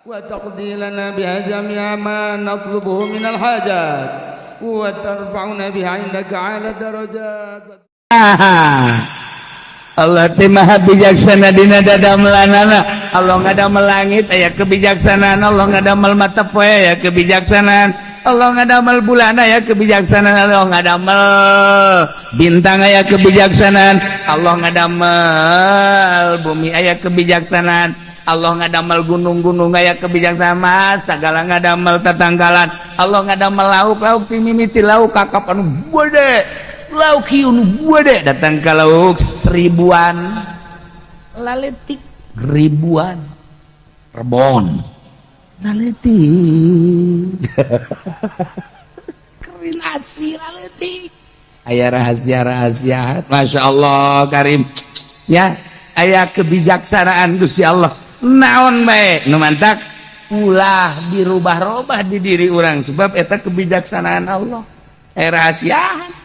وتقضي لنا بها جميع ما نطلبه من الحاجات وترفعنا بها عندك على درجات. Allah teh maha bijaksana dina dadamelanana. Allah ngadamel langit aya kebijaksanaan, Allah ngadamel mata poe aya kebijaksanaan, Allah ngadamel bulan aya kebijaksanaan, Allah ngadamel bintang aya kebijaksanaan, Allah ngadamel bumi aya kebijaksanaan, Allah ngadamel gunung-gunung aya kebijaksanaan, sagala ngadamel tatangkalan, Allah ngadamel lauk-lauk ti mimiti lauk kakap anu gede. Lauk hiun gede datang ke lauk ribuan laletik ribuan rebon laletik koordinasi laletik aya rahasia Masya Allah Karim ya aya kebijaksanaan Gusti Allah naon bae nu mantak ulah dirubah-rubah di diri orang sebab eta kebijaksanaan Allah rahasiaan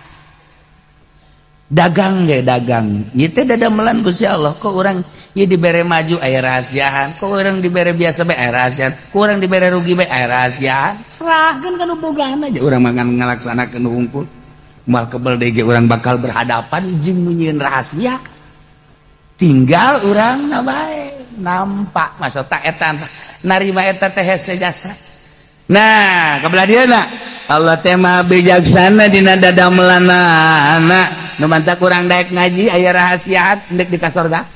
dagang ge dagang ieu teh dadamelan Gusti Allah kok urang ieu dibere maju aya rahasiaan kok urang dibere biasa bae aya rahasiaan kok urang dibere rugi bae aya rahasiaan serahkeun ka nu bogaan aja urang mangan ngalaksanakeun nu hungkul moal kebel deui ge urang bakal berhadapan jeung nyieun rahasia tinggal urang na bae nampak maksudna eta narima eta teh hese jasa. Nah kabelah dieuna Allah teh maha bijaksana dina dadamelanana. Nu mantak urang daek ngaji aya rahasia endek di kasorga.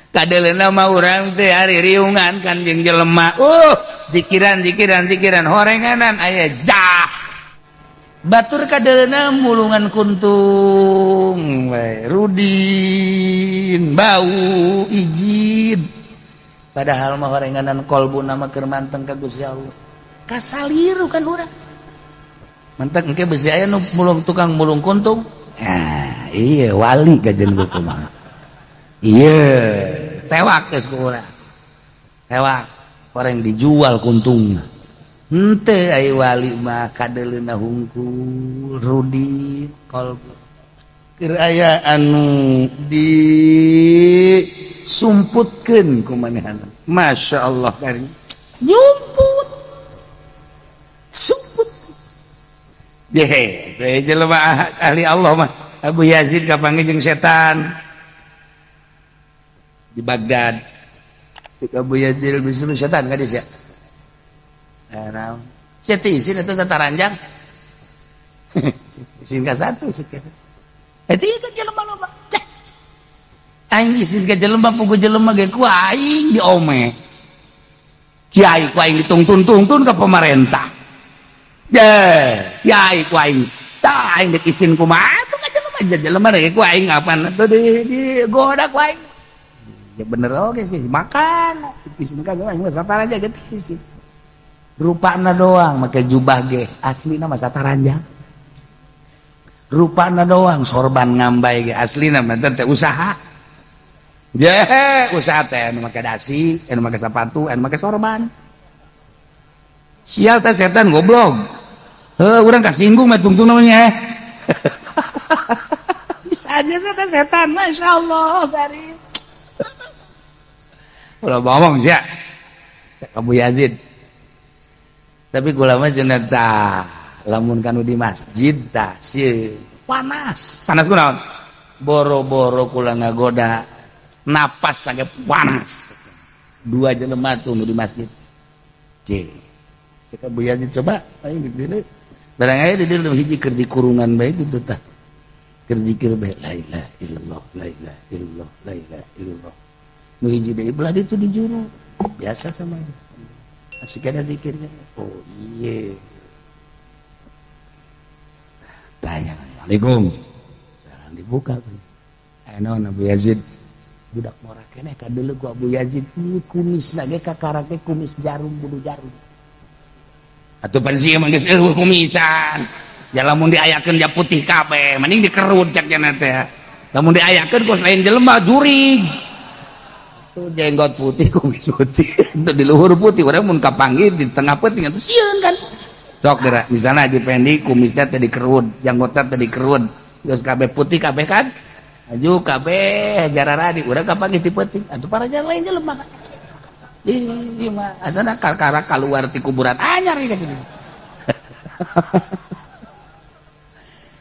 Kadeleuna mah urang teh ari riungan kan jeung jelema. Zikiran horenganan aya jah. Batur kadeleuna mulungan kuntung we Rudin bau izin. Padahal mah horenganan kolbuna mah keur manteng ka Gusti Allah. Kasaliru kan urang. Mantak engke besi aya nu mulung tukang mulung kuntung. Nah, iya wali gajen buku mah. Iya, tewak geus ku urang. Tewak, orang dijual kuntungna. Henteu ai wali mah kadeleuna hungkul Rudi kolbu. Keur aya anu disumputkeun ku manehna. Masyaallah Karim. Nyumput. Sumput. Yehe, jelema ahli Allah mah Abu Yazid kapanggih jeung setan di Baghdad. Cik Abu Yazid bisuruh setan ka dieu sia. Naon? Sia teh isin eta sataranjang. Isin ka satu cik. Eta ieu kan jelema loba. Aing isin ka jelema puguh jelema ge ku aing diome. Kiai ku aing ditungtun-tungtun ka pemerintah. Ya ku aing tah aing dek isin kumaha atuh jelema deui ku aing apan atuh di goda ku aing ya bener oge sih makan isin ka aing mah sataraja gitu sih rupana doang make jubah ge aslina mah sataranjang rupana doang sorban ngambai ge aslina mah teh usaha usaha teh anu make dasi anu make sepatu anu make sorban sial teh setan goblok. Urang kasinggung mah tungtung namanya. Bisa aja saya setan, Masya Allah Karim. Ulah ngomong sih ya, Abu Yazid. Tapi kula mah cenah tah, lamun kanu di masjid tah sieun panas. Panas kunaon? Boro-boro kula ngagoda napas lagi panas. Dua jelema tuh nu di masjid. Cek Abu Yazid coba ayo dipilih. Barang aya di dieu hiji keur di kurungan bae gitu tah. Keur zikir bae la ilaha illallah la ilaha illallah la ilaha illallah. Nu hiji deui belah ditu di juru. Biasa sama dia. Asik ada zikirnya. Oh iya. Tanya. Assalamualaikum. Salam dibuka kan. Naon Abu Yazid. Budak mora keneh ka deuleu ku Abu Yazid. Kumisna ge kakarake kumis jarum bulu jarum. Atuh pansi emang geus eueuh kumisan. Ya lamun diayakeun ja putih kabeh, mending dikerut cak cenah teh. Lamun diayakeun kos lain jelema jurig. Tuh jenggot putih kumis putih, itu di luhur putih, urang mun kapanggih di tengah peuting atuh sieun kan. Sok geura, misalna dipendi kumisna teh dikerut, janggotna teh dikerut. Geus kabeh putih kabeh kan. Aju kabeh jararadi urang kapanggih ti peuting. Atuh para jalan lain jelema kan. Iya mah asana karkara keluar ti kuburan anyar ieu gitu.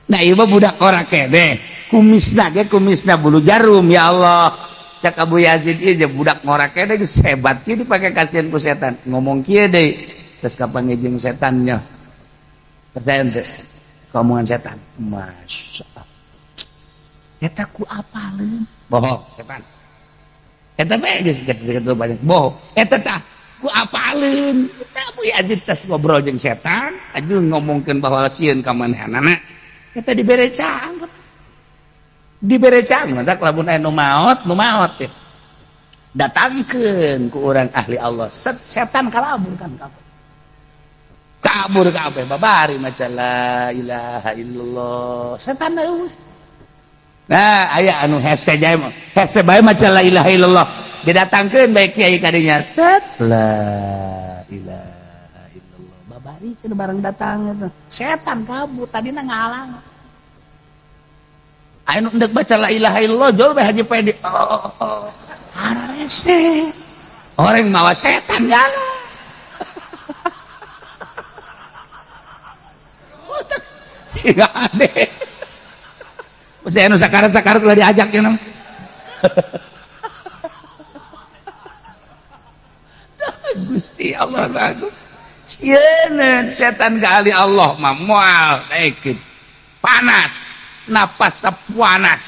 Nah ieu mah budak ora kene kumisna bulu jarum ya Allah cak Abu Yazid ieu budak ngora kene geus hebat kieu dipake kasihan ku setan ngomong kieu deui terus kapanggih setannya percaya teu omongan setan masyaallah eta ku apaleun bohong setan eta bae geus gitu banyak bohong eta tah ku apaleun eta Abu Yazid tas ngobrol jeung setan aju ngomongkeun bahwa sieun ka manehanana eta dibere cang mantap lamun aya nu maot ya. Datangkeun ku urang ahli Allah setan kalabur kan kabur kabeh babari maca la ilaha illallah setan eueuh nah aya anu hese bae maca la ilaha illallah didatangkeun bae kiai kadinya set la ilaha illallah babari cenah bareng datang setan kabur tadina ngalang anu endek baca la ilaha illallah jol bae haji pede ada rese orang mawa setan jalan siga ade saya anu sakarat ulah diajak cenah Gusti Allah lagu sieun setan ka ahli Allah mah moal daekeun panas napas panas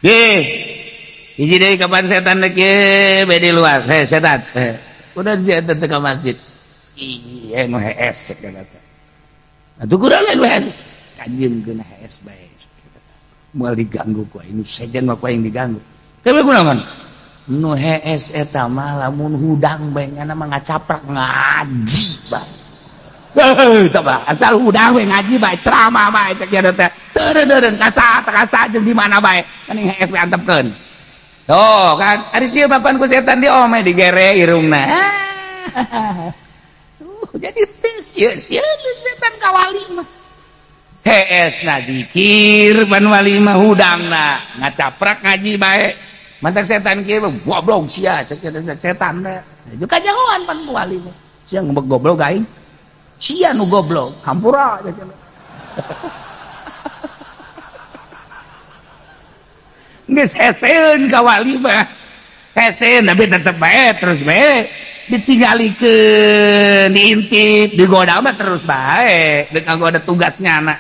hiji deui kapan setan deuk ye be di luar setan udah dia teh ka masjid ieu nu hees kata atuh kudu lain hees kanjeunkeun hees bae moal diganggu ku aing sejen mah ku aing diganggu tapi kunaon nu hees eta mah lamun hudang bae ngana mah ngacaprak ngaji bae coba asal hudang we ngaji bae ceramah bae cek ya teh teureun kasa jeung di mana bae geuning hees we antepkeun tuh kan ari sieu papan ku setan di omeh digere irungna jadi teu sieun setan ka wali mah hees na dikir pan wali mah hudangna ngacaprak ngaji bae mantak setan kieu mah goblok sia cek setan teh itu kajangan pan ku wali mah sia ngembek goblok aing sia nu goblok hampura aja geus heseun ka wali mah heseun tapi tetep bae terus bae ditinggalikeun diintip digoda mah terus bae deuk nggoda tugasnya anak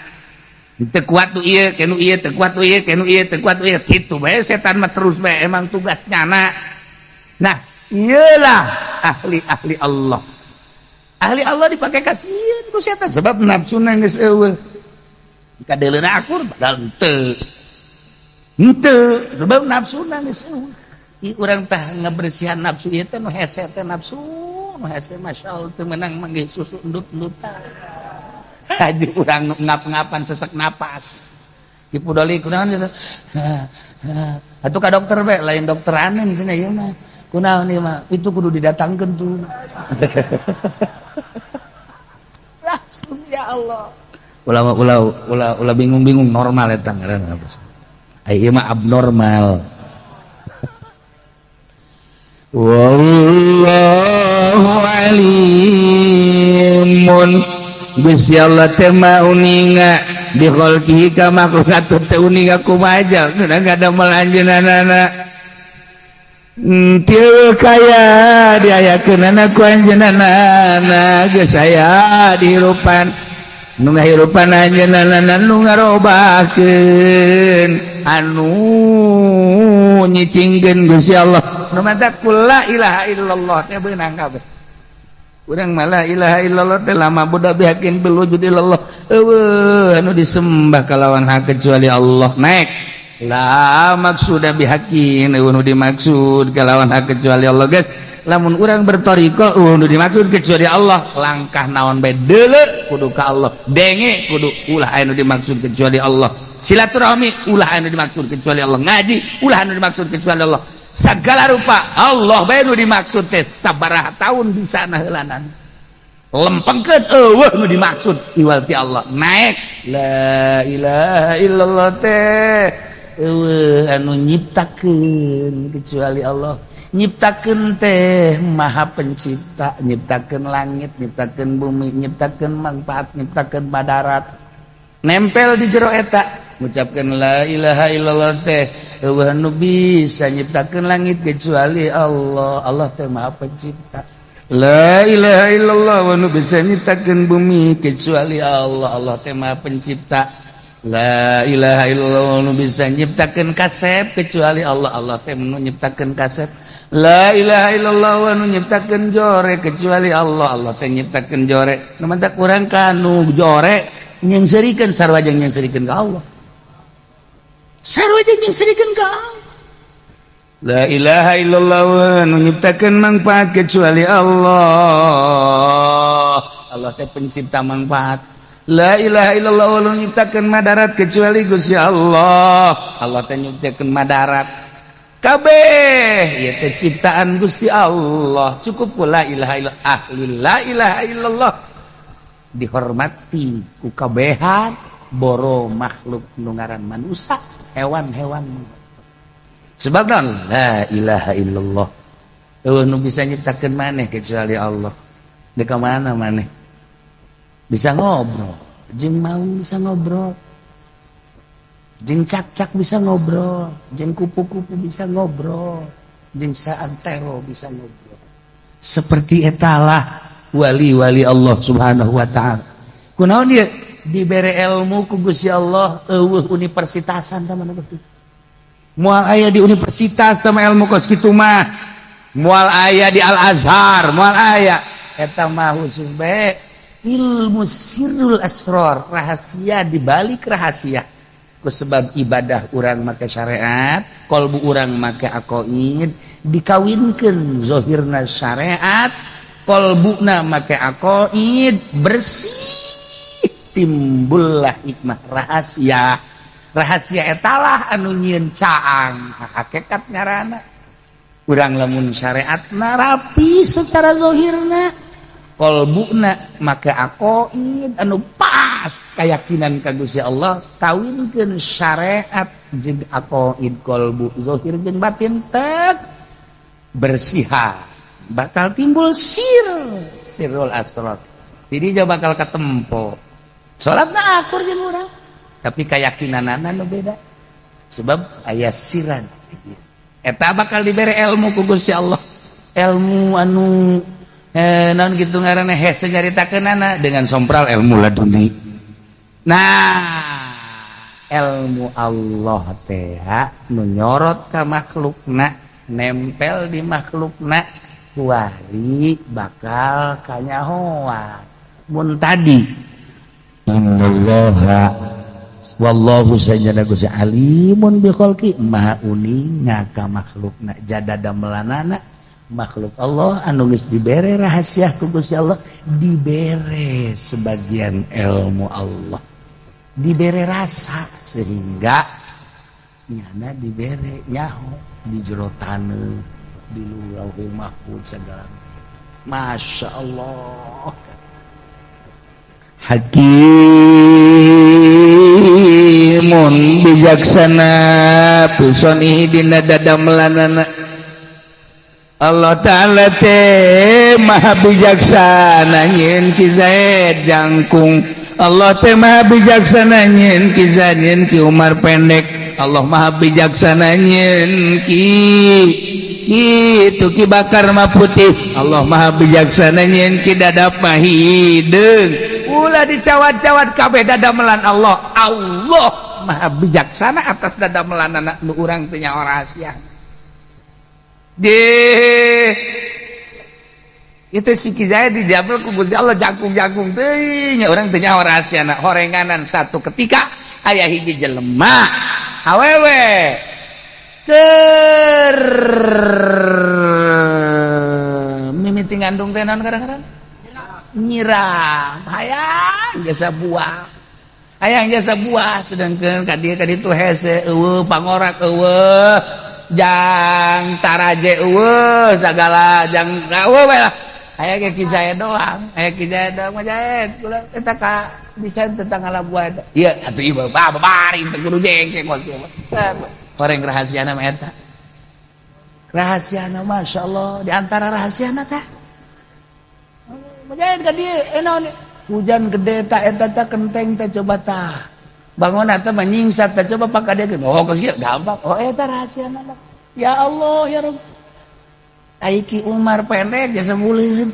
teu kuat tu ieu kenu ieu teu kuat tu ieu kenu ieu teu kuat tu ieu kitu bae setan mah terus bae emang tugasnya anak nah ieulah ahli Allah ahli Allah dipake kasieun ku setan sebab nafsuna geus eueuh kadeuleuna akur padahal henteu sebab nafsuna geus eueuh ieu urang tah ngabersihan nafsu ieu teh nu hese teh nafsu nu hese masyaallah teu meunang manggih susu endut-endutan aju urang ngap-ngapan sesek napas dipudoli kunaon eta atuh ka dokter bae lain dokter aneh cenah ieu mah kunaon ieu mah itu kudu didatangkeun tuh langsung ya Allah ulah bingung-bingung normal eta ngaranna apa ieu mah abnormal wallahu alimun Gusti Allah teh mah uninga di khalqihi ka makhluk teh uninga kumaha kunaon ngadamel anjeunana teu kaya diayakeunana ku anjeunana geus aya dihirupan nu ngahirupan anjeunana nu ngarobakeun anu nyicingkeun Gusti Allah nu mantap la ilaha illallah teh beunang kabeh urang mah la ilaha illallah teh lama budak bihakeun bil wujud illallah eueuh anu disembah kalawan hak kecuali Allah naik la maksuda bihakin anu dimaksud kalawan hak kecuali Allah guys lamun urang bertoriko anu dimaksud kecuali Allah langkah naon bae deuleu kudu ka Allah denge kudu ulah anu dimaksud kecuali Allah silaturahmi ulah anu dimaksud kecuali Allah ngaji ulah anu dimaksud kecuali Allah segala rupa Allah bae nu dimaksud teh sabaraha taun bisa na heulanan lempengkeun eueuh nu dimaksud iwal ti Allah naik la ilaha illallah teh eueuh anu nyiptakeun kecuali Allah nyiptakeun teh Maha Pencipta, nyiptakeun langit, nyiptakeun bumi, nyiptakeun manfaat, nyiptakeun madarat. Nempel di jero eta, ngucapkeun la ilaha illallah teh eueuh nu bisa nyiptakeun langit kecuali Allah. Allah teh Maha Pencipta. La ilaha illallah wa nu bisa nyiptakeun bumi kecuali Allah. Allah teh Maha Pencipta. La ilaha illallah nu bisa nyiptakeun kasep kecuali Allah. Allah teh nu nyiptakeun kasep. La ilaha illallah wa nu nyiptakeun jore kecuali Allah. Allah teh nyiptakeun jore. Nu mantap urang kanu jore nyengsirikeun sarua jeung nyengsirikeun ka Allah. Sarua jeung nyengsirikeun ka Allah. La ilaha illallah wa nu nyiptakeun manfaat kecuali Allah. Allah teh pencipta manfaat. La ilaha illallah wa nyiptakeun madarat kecuali Gusti Allah. Allah teh nyiptakeun madarat. Kabeh ieu teh ciptaan Gusti Allah. Cukup la ilaha illallah. Ahli la ilaha illallah dihormati ku kabehan boro makhluk nu ngaran manusia, hewan-hewan. Sebab naon? La ilaha illallah. Eueuh nu bisa nyiptakeun maneh kecuali Allah. Deuk ka mana maneh? Bisa ngobrol, jeung mau bisa ngobrol, jeung cak-cak bisa ngobrol, jeung kupu-kupu bisa ngobrol, jeung saantero bisa ngobrol. Seperti etalah wali-wali Allah Subhanahu wa taala. Kunaon dia dibere ilmu ku Gusti Allah eueuh universitasan sama betul. Moal aya di universitas sama ilmu kos kitu mah. Moal aya di Al Azhar, moal aya eta mah khusus bae ilmu sirrul asrar, rahasia di balik rahasia. Ku sebab ibadah urang make syariat, kolbu urang make aqaid, dikawinkeun zahirna syariat, kolbuna make aqaid, bersih timbullah hikmah rahasia. Rahasia etalah anu nyieun caang hakikat ngaranna. Urang lamun syariatna rapi secara zahirna, kolbuna make aqaid anu pas keyakinan ka Gusti Allah, kawinkeun syariat jeung aqaid kolbu zahir jeung batin tek bersiha, bakal timbul sirrul asrar. Jadi dia bakal katempo. Salatna akur jeung urang, tapi keyakinanana nu beda. Sebab aya siran. Eta bakal dibere ilmu ku Gusti Allah. Ilmu anu naon gitu ngaranna hese nyaritakeunana dengan sompral ilmu laduni. Nah, ilmu Allah teh nu nyorot ka makhlukna, nempel di makhlukna, kuari bakal kanyahoan. Mun tadi innallaha wallahu sajana Gusti alimun bi khalqi maha uning ka makhlukna jadada melanana. Makhluk Allah anu geus dibere rahasia ku Gusti Allah, dibere sebagian ilmu Allah, dibere rasa sehingga nyana dibere nyaho di jero taneuh di lauhul mahfuz segala. Masya Allah. Hakimun bijaksana pusoni dina dadamelanana. Allah Ta'ala teh maha bijaksana nyen ki Zaid jangkung. Allah teh maha bijaksana nyen ki Zaid nyen ki Umar pendek. Allah maha bijaksana nyen ki itu ki Bakar mah putih. Allah maha bijaksana nyen ki dadap mah hideung. Ulah dicawat-cawat kabeh dadamelan Allah. Allah maha bijaksana atas dadamelanana nu urang teu nyaho rahasia. Itu si Kizaya dijabel ku Gusti Allah jangkung-jangkung teh nya urang teu nyaho rahasiana. Horenganan satu ketika aya hiji jelema awewe keur mimiti ngandung teh naon kadang-kadang nyiram hayang jasa buah. Hayang jasa buah sedangkeun ka ditu hese eueuh pangorak eueuh jang taraje eueuh sagala jang eueuh bae lah. Aya ge Kizaya doang, aya Kizaya doang mah jaet kula eta ka bisa tentang buah. Ieu atuh ieu babari teu kudu jengke kos ieu mah. Horeng rahasiana mah eta. rahasiana Masya Allah di antara rahasiana teh majain ka dieu enaon hujan gede tak eta teh kenteng teh coba tah bangun eta mah nyingsat teh coba pakadegeun oh geus kieu gampang oh eta rahasiana mah ya Allah ya Rabb Aiki Umar pendek jasa buleun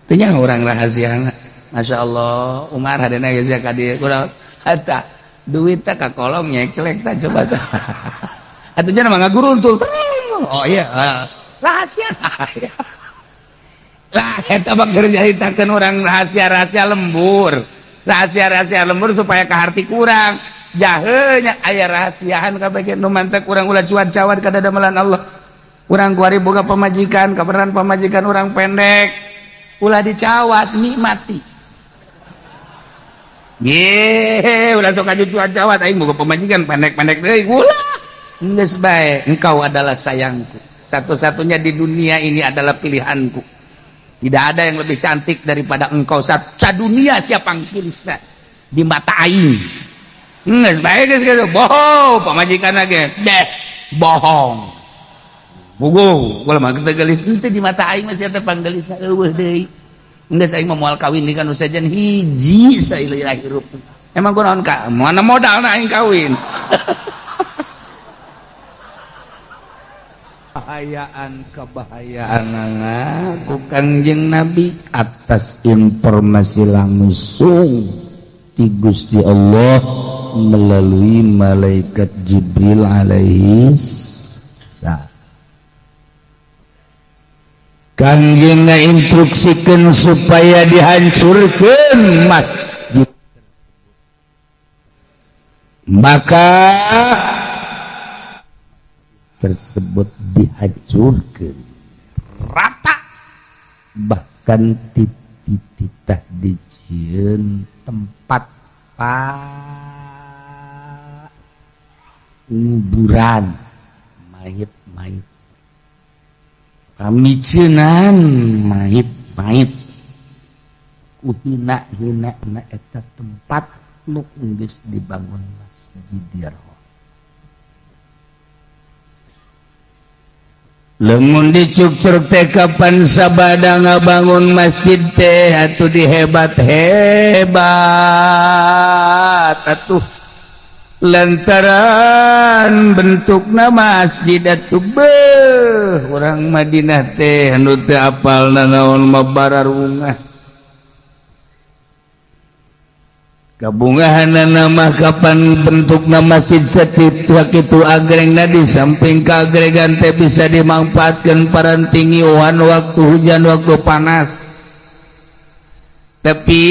teu nya urang rahasiana Masya Allah Umar hadena geus ka dieu kurang eta duit teh ka kolong nyeclek teh coba tah atunya mah ngaguruntul oh iya rahasia lah eta mah keur nyaritakeun urang rahasia-rahasia lembur rahasia-rahasia lembur supaya ka harti kurang jaheu nya aya rahasiaan kabeh nu mantek urang ulah cuad-cawad ka dadamelan Allah urang kuari boga pamajikan kabeneran pamajikan urang pendek ulah dicawat nikmati ye ulah sok aju cuad-cawat aing boga pamajikan pendek-pendek deui ulah geus bae engkau adalah sayangku satu-satunya di dunia ini adalah pilihanku tidak ada yang lebih cantik daripada engkau sadunia siapa yang pilihna di mata aing geus bae geus kitu bohong pamajikan ge deh bohong bugo ulah mah teu geulis henteu di mata aing masih teh panggelis eueuh deui geus aing mah moal kawin di kana sajan hiji saileuh hirup emang kunaon ka mana modalna aing kawin kebahayaan ku Kangjeng Nabi atas informasi langsung ti Gusti Allah melalui malaikat Jibril alaihi salam. Kangjeng instruksikeun supaya dihancurkeun masjid. Maka tersebut dihancurkan rata bahkan titah dijieun tempat kuburan mayit-mayit pamiceunan mayit-mayit kuhina-hina eta tempat nu geus dibangun masjid lamun dicukcur teh kapan sabada ngabangun masjid teh atuh dihebat-hebat atuh lantaran bentukna masjid atuh beuh urang Madinah teh anu teu apalna naon mah bararungah kabungahanna mah kapan bentukna masjid sakitu agrengna di samping kaagregan teh bisa dimanfaatkeun parantingioan waktu hujan waktu panas tapi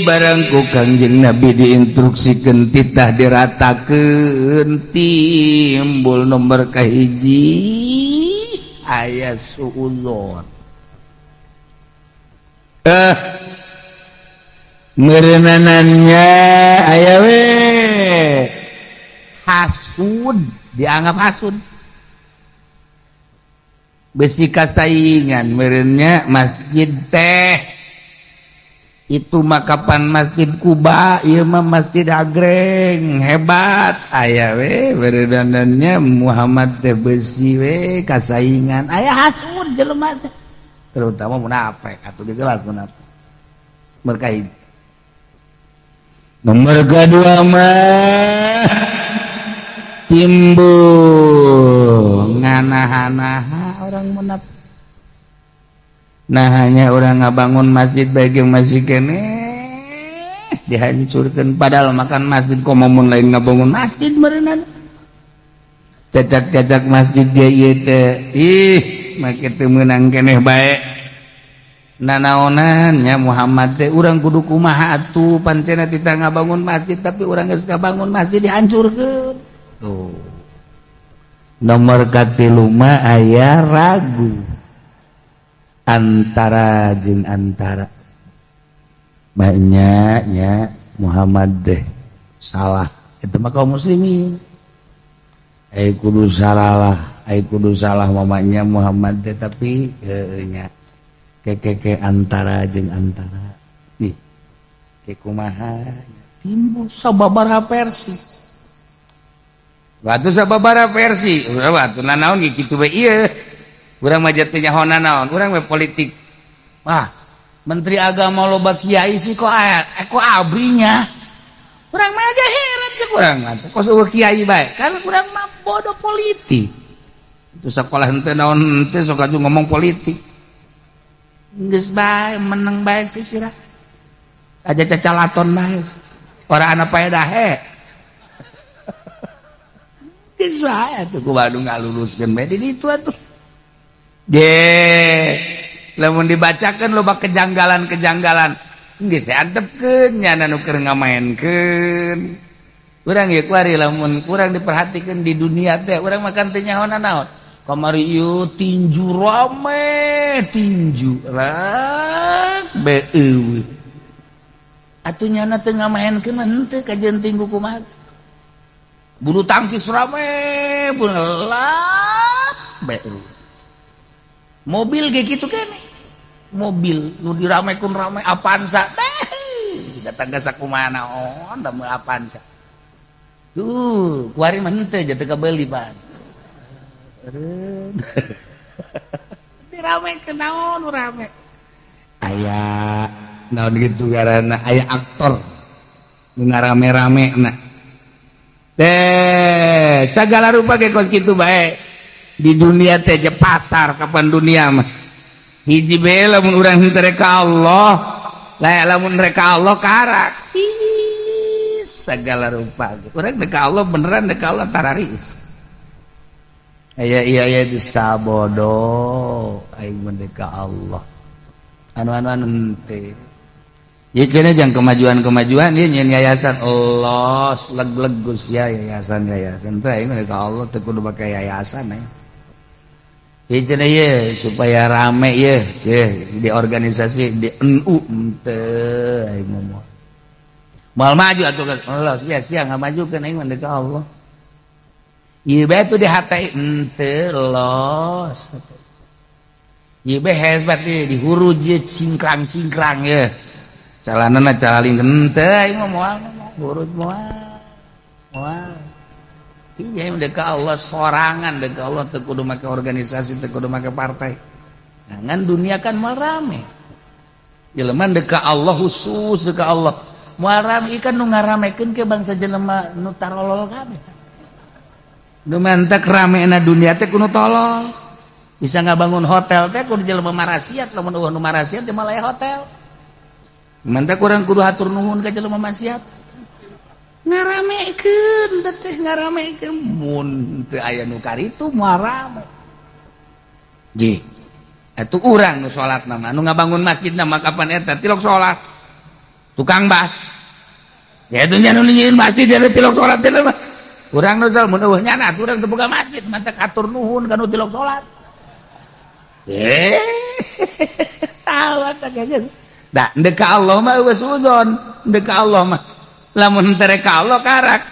barangku Kangjeng Nabi diinstruksikeun titah diratakeun timbul nomor kahiji aya suudzon merenanannya aya we hasud dianggap hasud besi kasaingan merennya masjid teh itu makapan masjid Kuba ieu mah masjid agreng hebat aya we merenanannya Muhammad teh besi we kasaingan aya hasud jelema teh terutama munafik atuh digelas munafik berkait nomor kedua mah timbul nganaha-naha orang munafik nah hanya orang ngabangun masjid baik yang masih kene dihancurkan padahal makan masjid kok momun lain ngabangun masjid merenang cacak-cacak masjid dia ieu teh ih make teu meunang keneh bae nanaonan nya Muhammad teh urang kudu kumaha atuh pancena titah ngabangun masjid tapi urang geus ngabangun masjid dihancurkeun tuh nomor katilu mah aya ragu antara jeung antara banyaknya Muhammad teh salah itu mah kaum muslimin kudu salah mamanya Muhammad teh tapi nya ke antara jeung antara nih ke kumaha timbul sababaraha versi Batu sababara versi, batu nanaon gitu we iya. Urang mah teh nyaho naon, urang we politik. Wah, menteri agama loba kiai sih kok abrinya. Urang mah aja heran sih urang mah. Kos eueuh kiai bae, kan urang mah bodoh politik. Itu sekolah henteu naon henteu sok aju ngomong politik. Geus bae meneng bae sih sirah. Aja cacalaton bae. Ora ana paedah he. Geus bae atuh ku Bandung ngaluluskeun bae di ditu atuh. Lamun dibacakeun loba kejanggalan-kejanggalan. Geus antepkeun nya anu keur ngamaenkeun. Urang ieu kuari lamun kurang diperhatikeun di dunia teh urang makan teh nyaho naon. Kamari ieu tinju rame, tinju rak beueuh. Atuh nyana teu ngamaenkeun henteu kajeun tinggu kumaha. Bulu tangkis rame, bungelap beueuh. Mobil kayak gitu kene. Mobil nu diramekeun rame Avanza teh. Datang ka sakumaha naon da meuh Avanza. Tuh, kuari mah henteu jatuh kebeuli pan. Diramekeun naon nu rame. Aya naon gitu ngaranna aya aktor nu ngarame-ramena. Segala rupa ge kos kitu bae. Di dunia teh je pasar kapan dunia mah. Hiji bae lamun urang henteu ka Allah, lamun reka Allah karak. Segala rupa. Urang dek Allah beneran dek Allah tararis. Aya disabodo aing mendek Allah. Anu henteu. Ieu cenah jang kemajuan-kemajuan ieu nyeun yayasan Allah, leg-leg Gus ya yayasan. Teu aing mendek Allah teu kudu make yayasan aing. Ieu cenah ieu supaya rame ieu di organisasi di NU teu aing mah. Moal maju atuh kan Allah sia ngamajukeun aing mah ka Allah. Ieu bae tuh di hati henteu los. Ieu bae hebat ieu di huruj ieu cingkrang-cingkrang ieu. Calanana calaling henteu aing mah moal huruj moal. Iya yang deka Allah sorangan deka Allah teu kudu make organisasi teu kudu make partai. Jangan dunia kan moal rame. Jelema deka Allah khusus deka Allah. Moal rame ikan nu ngaramekeun ke bangsa jelema nu tarolol kabeh. Nu mantek ramena dunia teh kudu tolol. Bisa ngabangun hotel teh kudu jelema marasiat lamun eueuh nu marasiat teh malah hotel. Mantek urang kudu hatur nuhun ka jelema maksiat. Ngaramekeun teh ngaramekeun mun teu aya nu karitu moal rame. Ge. Atuh urang nu salat mah nu ngabangun masjid mah kapan eta tilok salat. Tukang bas. Ya itu nya nu nyieun masjid dia tilok salat teh mah. Urang nu salat mun eueuh nyana urang teu boga masjid mantek atur nuhun kana tilok salat. Tawa teh geus. Da deuk ka Allah mah eueuh suudzon, deuk ka Allah mah. Lamun teu ka Allah karak.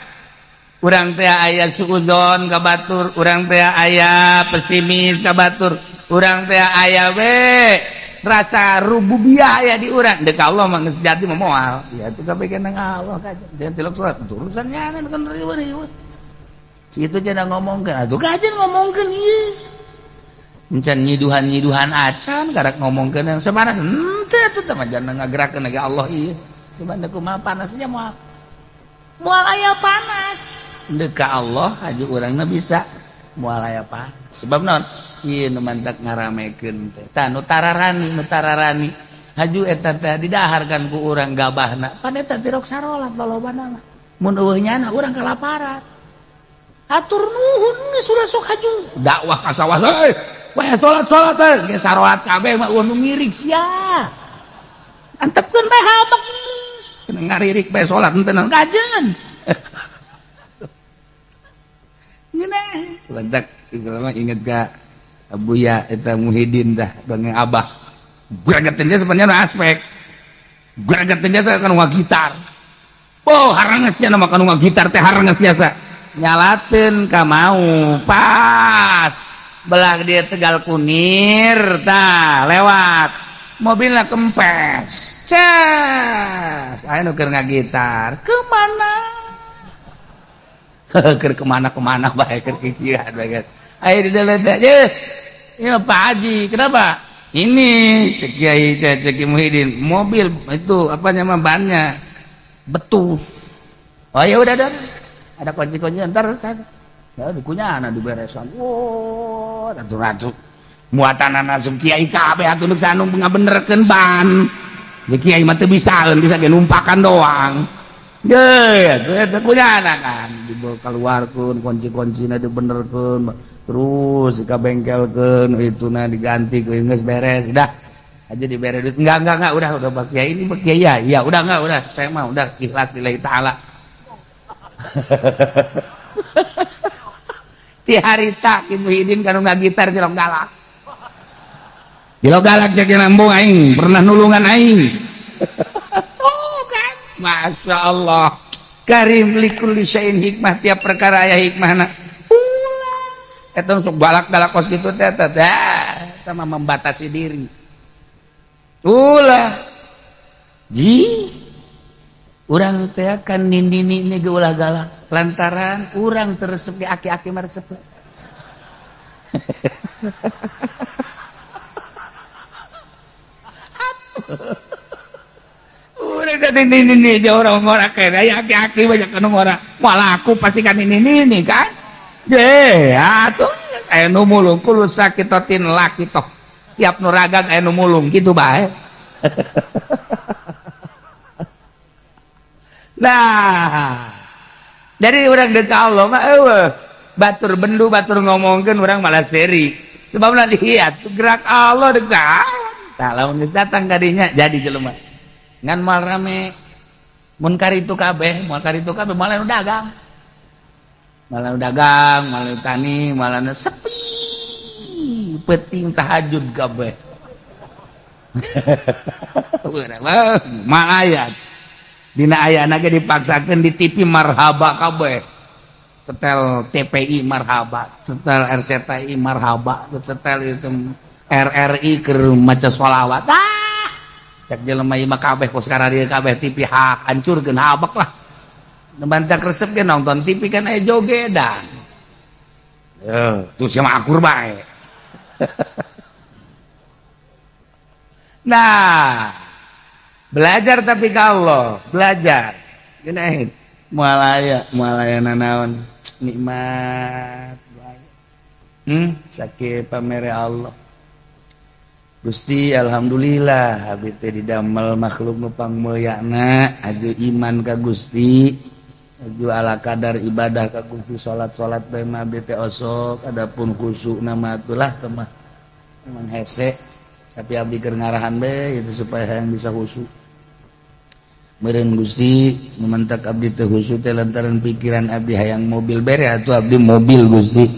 Urang teh aya suudzon ka batur, urang teh aya pesimis ka batur, urang teh aya we rasa rububiyah aya di urang. Deuk ka Allah mah geus jadi mah moal. Ya itu kabeh kana Allah kajen. Jangan tilok salat urusan nyanan kan riweuh. Situ cenah ngomongkeun. Atuh kajen ngomongkeun ieu. Encan nyiduhan acan karak ngomongkeun yang semaras henteu atuh teh mah jangan ngagerakeun ge Allah ieu. Cuman da kumaha panasnya moal aya panas. Deuk ka Allah haji urangna bisa moal aya panas. Sebab naon? Ieu nu mantak ngaramekeun teh. Tah nu tararani. Haju eta teh didaharkan ku urang gabahna. Pan eta tirok sarolat lolobana mah. Mun eueuh nyana urang kalaparan. Atur nuhun geus urang sok haju. Dakwah ka sawah euy. Weh salat teh ge sarolat kabeh mah eueuh nu ngirig sia. Antepkeun bae habak geus. Kena ngaririk bae salat henteu naon kajen. Ngeunah. Lantak mah inget ka Abuya eta Muhyiddin dah dongeng Abah. Gerageun dia sebenarnya aspek. Gerageun dia kan gitar. Oh, harangeus nya mah kanu gitar teh harangeus biasa. Nyalateun ka mau pas. Belah dia Tegal Kunir tah lewat. Mobilnya kempes. Cas. Aya nu keur ngagitar. Kemana? Keur kemana-kemana bae keur kikieuhan bae. Ayo di dalam aja. Ya Pak Haji, kenapa? Ini Cek Kiai Cek Muhyiddin, mobil itu apa namanya bannya betus. Oh ya udah dah. Ada kunci-kunci ntar saya. Ya dikunyana diberesan. Wow, ratu-ratu. Muatanana sum kiai kabeh atuh nu sanu ngabenerkeun ban. Ya kiai mah teu bisaeun bisa ge numpakan doang. Ye, kunyana kan dibawa keluarkeun kunci-kuncina dibenerkeun terus dikabengkelkeun ituna diganti geus beres udah aja diberes enggak udah Pak Kiai ini Pak Kiai ya udah enggak udah saya mah udah ikhlas lillahi taala. Ti harita Ki Muhyiddin kanu ngagitar cilok galak. Cilok galak jeung lambung aing pernah nulungan aing. Tuh kan, Masya Allah. Karim likulli syai'in hikmah, tiap perkara aya hikmahna. Ulah. Eta sok galak-galak kos kitu teh eta mah membatasi diri. Ulah. Ji urang teh kan nindini ge ulah galak lantaran urang teresep di aki-aki maresep. Urang teh nindini dia orang-orang kene aya aki-aki banyak anu ngora. Malah aku pasti kan nindini kan. Ye, atuh aya nu mulung kulo sakitotin lakitoh. Tiap nu ragag aya nu mulung kitu bae. Nah, dari orang dekat Allah mah batur bendu batur ngomongkeun urang malah seri. Sebabna lihat gerak Allah dekat. Tah lamun geus datang ka dinya jadi jelema. Ngan mal rame mun karitu kabeh, malah nu dagang. Malah nu dagang, malah nu tani, malah nu sepi. Penting tahajud kabeh. Malayat. Dina ayana ge dipaksakeun di TV marhaba kabeh. Setel TPI marhaba, setel RCTI marhaba, setel itu RRI keur maca sholawat. Cek jelema ieu mah kabeh kos karadieu kabeh TV hak hancurkeun habak lah. Nebantak resep ge nonton TV kan aya jogedan. Tuh sia mah akur bae. Nah, belajar tapi kalau belajar gini malaya nanaon nikmat sakit pamere Allah Gusti alhamdulillah abdi teh didamel makhluk nu pangmulyana aju iman ka Gusti aju ala kadar ibadah ka Gusti salat bae mah abdi teh osok adapun khusyuk nama atulah teh mah memang hese tapi abdi keur ngarahan bae itu supaya hayang bisa khusyuk. Meureun Gusti mementak abdi teh khusyuk teh lantaran pikiran abdi hayang mobil bere atuh abdi mobil Gusti.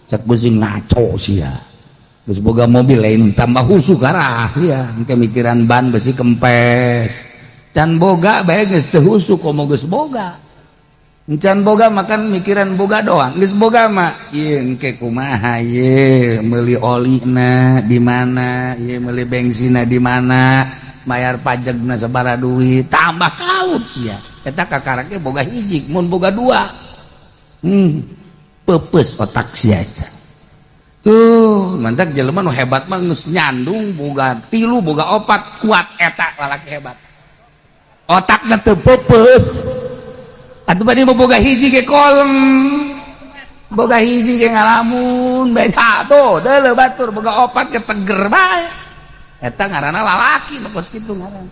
Cak Gusti ngaco sia. Geus boga mobil lain tambah khusyuk karah sia. Engke mikiran ban besi kempes. Can boga bae geus teu khusyuk komo geus boga. Can boga makan mikiran boga doang. Geus boga mah ieu engke kumaha ieu meuli olina di mana, ieu meuli bensinna di mana. Bayar pajakna sabara duit tambah kaut sia eta kakarake boga hiji mun boga dua peupeus otak sia eta tuh mantak jelema nu hebat mah geus nyandung boga 3 boga 4 kuat eta lalaki hebat otakna teu peupeus atuh bade boga hiji ge kolem boga hiji ge ngalamun beda tuh deuleu batur boga 4 ge teger bae eta ngaranna lalaki kos kitu ngaran.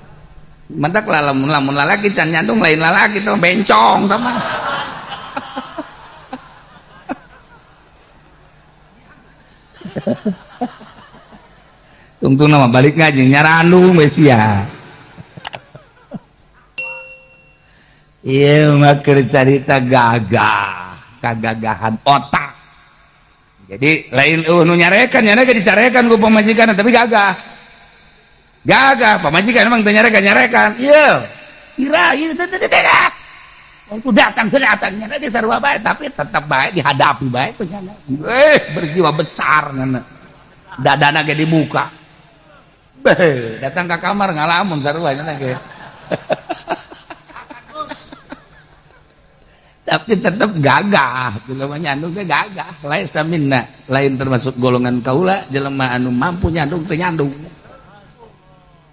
Mantak lamun lalaki can nyandung lain lalaki teh bencong tah mah. Tungtung nama balik ngaji nyarandung we sia. Ieu mah keur carita gagah, kagagahan otak. Jadi lain nu nyarekan dicarekan ku pamajikan tapi gagah. Gagah pamajikan emang teu nyarekan ieu kira ieu teh waktu datang nya di sarua bae tapi tetep bae dihadapi bae teh nya berjiwa besar ngana dadana ge dibuka datang ke kamar ngalamun sarua nya ge tapi tetap gagah. Jelema nyandung teh gagah, laisa minna, lain termasuk golongan kaula jelema anu mampu nyandung teu nyandung.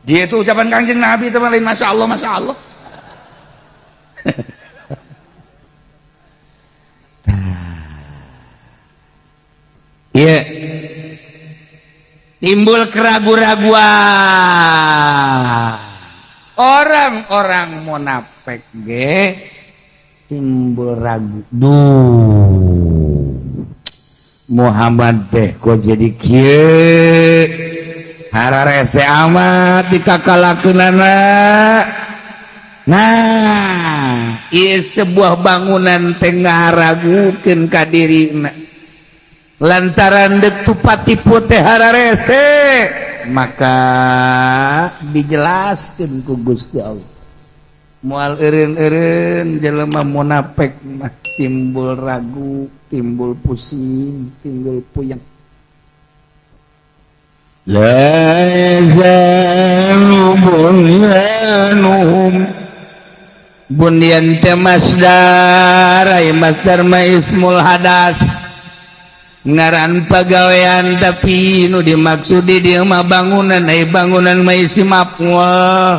Dia itu ucapan Kangjeng Nabi teh lain masyaallah masyaallah. Iya. Timbul keraguan-raguan. Orang-orang munafik ge timbul ragu. Muhammad teh kok jadi kieu? Hararese amat dikakalakeunana. Nah, ieu sebuah bangunan teh ngaragukeun ka dirina. Lantaran dek tupat-tipu teh hararese, maka dijelaskeun ku Gusti Allah. Moal eureun-eureun jelema munafik mah timbul ragu, timbul pusing, timbul puyeng. La yazalu bunyanuhum bunyan teh masdar, ay masdar ma ismul hadas. Ngaran pagawean tapi nu dimaksud di dieu mah bangunan, ai bangunan mah isi maf'ul.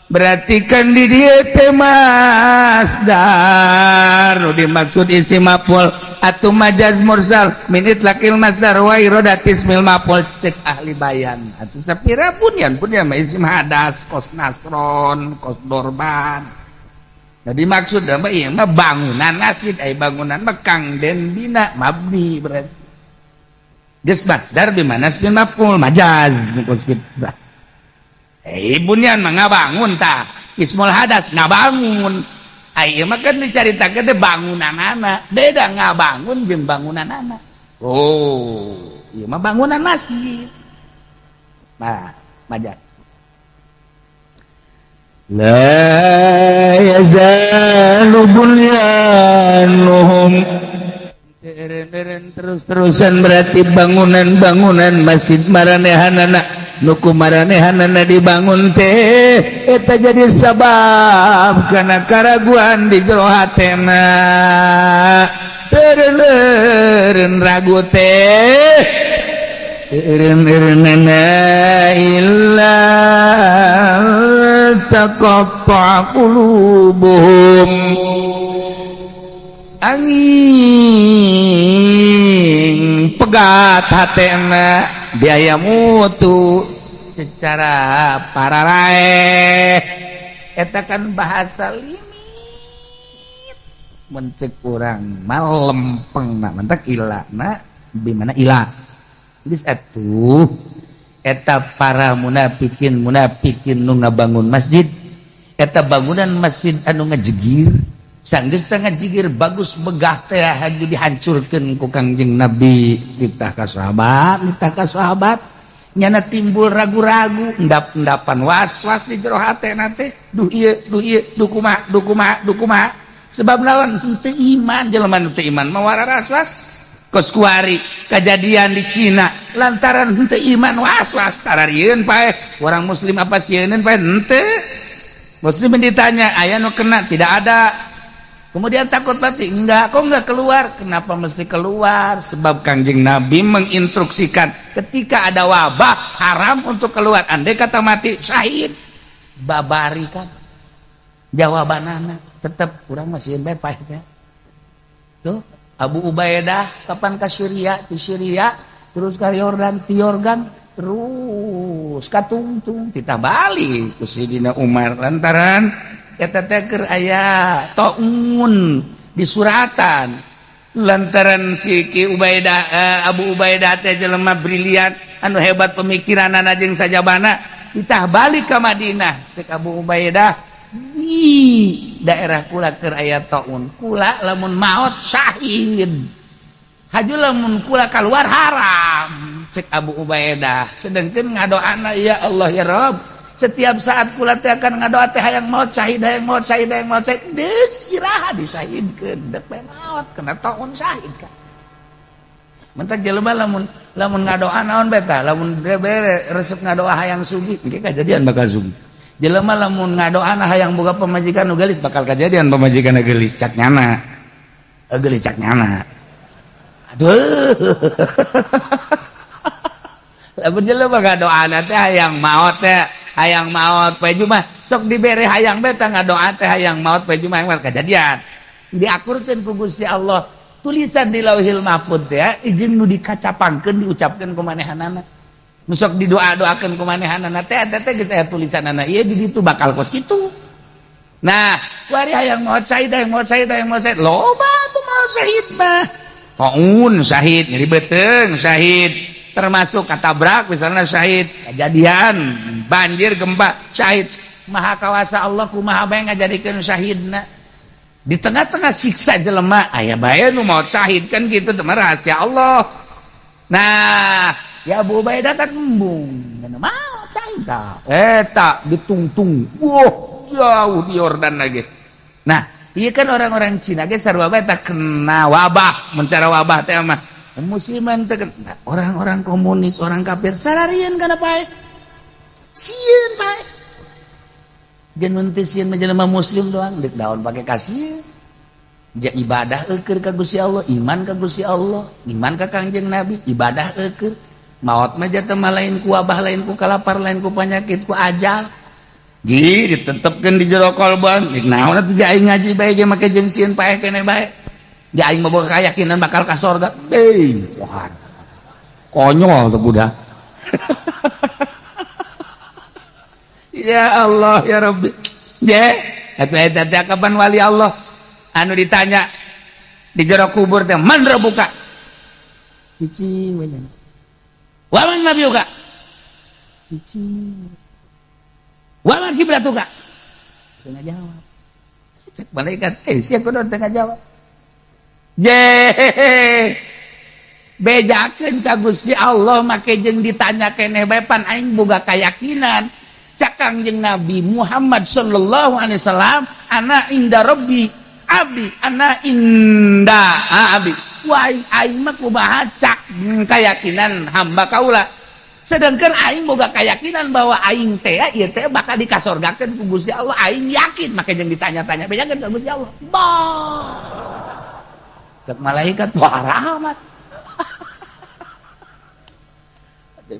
Berarti kan di dieu teh masdar nu dimaksud isi maf'ul atuh majaz mursal min itlaqil masdar wa iradati ismil maf'ul cek ahli bayan. Atuh sapira bunyan mah isim hadas, kos nasron, kos dorban. Jadi maksud apa iya mah bangunan asli, bangunan mah kang den bina mabni berarti. Geus masdar di mana asli maf'ul majaz maksud. Bunyan mah ngabangun tah. Ismul hadas ngabangun. Ieu mah kan dicaritakeun teh bangunanana. Beda ngabangun jeung bangunanana. Oh, ieu mah bangunan masjid. Nah, majaz. La yazalu bunyanuhum terus-terusan berarti bangunan-bangunan masjid maranehanana nuku maranehanana dibangun teh eta jadi sabab kana karaguan di jero hatena teureun ragu teh eureun-eureunana illa taqatta qulubuhum angin pegat hatena biaya mutu secara pararae eta kan bahasa limit mencek urang malempengna mentek ilana bimana ilah geus atuh eta para munafikin nu ngabangun masjid eta bangunan masjid anu ngajegir sanggeus teh ngajigir bagus begah teh haju dihancurkeun ku Kangjeng Nabi ditah ka sahabat nyana timbul ragu-ragu endap-endapan was-was di jero hatena teh duh ieu kumaha sebab lawan teu iman jelema nu teu iman mah was-was kos kuari kejadian di Cina lantaran henteu iman was-was sararieun paeh orang muslim apa sieun paeh henteu muslim ditanya aya nu kena tidak ada kemudian takut mati enggak kok enggak keluar kenapa mesti keluar sebab Kangjeng Nabi menginstruksikan ketika ada wabah haram untuk keluar andai kata mati syahid babari kan jawabanana tetap urang masih bae paeh teh tuh Abu Ubaidah kapan ke Syria di Syria terus ke Yordan ti Yordan terus ka Tungtung kita balik ku Sidina Umar lantaran eta teh keur aya taun di suratan lantaran si Ki Ubaidah Abu Ubaidah teh jelema brilian anu hebat pemikiranana jeung sajabana ditah balik ka Madinah cek Abu Ubaidah di daerah kula keur aya taun kula lamun maot syahid haju lamun kula keluar haram cek Abu Ubaidah sedengkeun ngadoana ya Allah ya Rabb setiap saat kula teh akan ngadoa teh hayang maot syahid deuk iraha disahidkeun deuk bae maot kena taun syahid kan mentak jelema lamun ngadoa naon bae tah lamun bere resep ngadoa hayang sugih engke kajadian bakal sugih jelema lamun ngadoana hayang boga pamajikan nu geulis bakal kajadian pamajikanna geulis cak nyana. Geulis cak nyana. Aduh. Lamun jelema ngadoana teh hayang maot teh, hayang maot poe Jumat, sok dibere hayang beta ngadoa teh hayang maot poe Jumat mah kajadian. Diakurkeun ku Gusti Allah tulisan di Lauhil Mahfuz teh izin nu dikacapangkeun diucapkeun ku manehanana. Nu sok didoa-doakeun ku manehanana teh eta teh geus aya tulisanana ieu di ditu bakal kos kitu. Nah, kuari hayang maot syahid, hayang maot syahid, hayang maot syahid. Loba tuh maot syahid mah. Taun syahid nyeribeuteung syahid. Termasuk katabrak misalnya syahid, kejadian banjir gempa syahid, maha kawasa Allah kumaha bae ngajadikeun syahidna di tengah-tengah siksa jelema aya bae nu maot syahid kan gitu teh rahasia Allah. Nah ya Abu Ubaidah kan embung maot syahid eta ditungtung jauh di Yordan lagi. Nah ieu kan orang-orang Cina ge sarua bae tak kena wabah mencara wabah teh mah musliman teh orang-orang komunis, orang kafir sararieun kana pae. Sieun pae. Geun teh sieun mah jelema muslim doang deuk daon pake kasieun. Ja ibadah eukeur ka Gusti Allah, iman ka Gusti Allah, iman ka Kangjeng Nabi, ibadah eukeur. Maot mah jata mah lain ku wabah, lain ku kalapar, lain ku panyakit, ku ajal. Ji ditetepkeun di jero kolban. Dik naon atuh aing ngaji bae ge make jeung sieun pae keneh bae. Di aing mah boga keyakinan bakal ka sorga. Wah. Konyol tuh budak. Ya Allah ya Rabbi. Eta kapan wali Allah anu ditanya di jero kubur teh man rabbuka? Cici we. Wa man nabiyuka? Cici. Wa man kiblatuka? Tengah jawab. Cek malaikat, siapa kudu tengah jawab. Bejakeun ka Gusti Allah make jeung ditanya keneh bae pan aing boga kayakinan cak Kangjeng Nabi Muhammad sallallahu alaihi wasallam ana inda rabbi abdi ana inda abdi wa aing mah kumaha cak kayakinan hamba kaula sedangkan aing boga keyakinan bahwa aing teh ieu teh bakal dikasorgakeun ku Gusti Allah aing yakin make jeung ditanya-tanya bejakeun ka Gusti Allah cek malaikat wah rahmat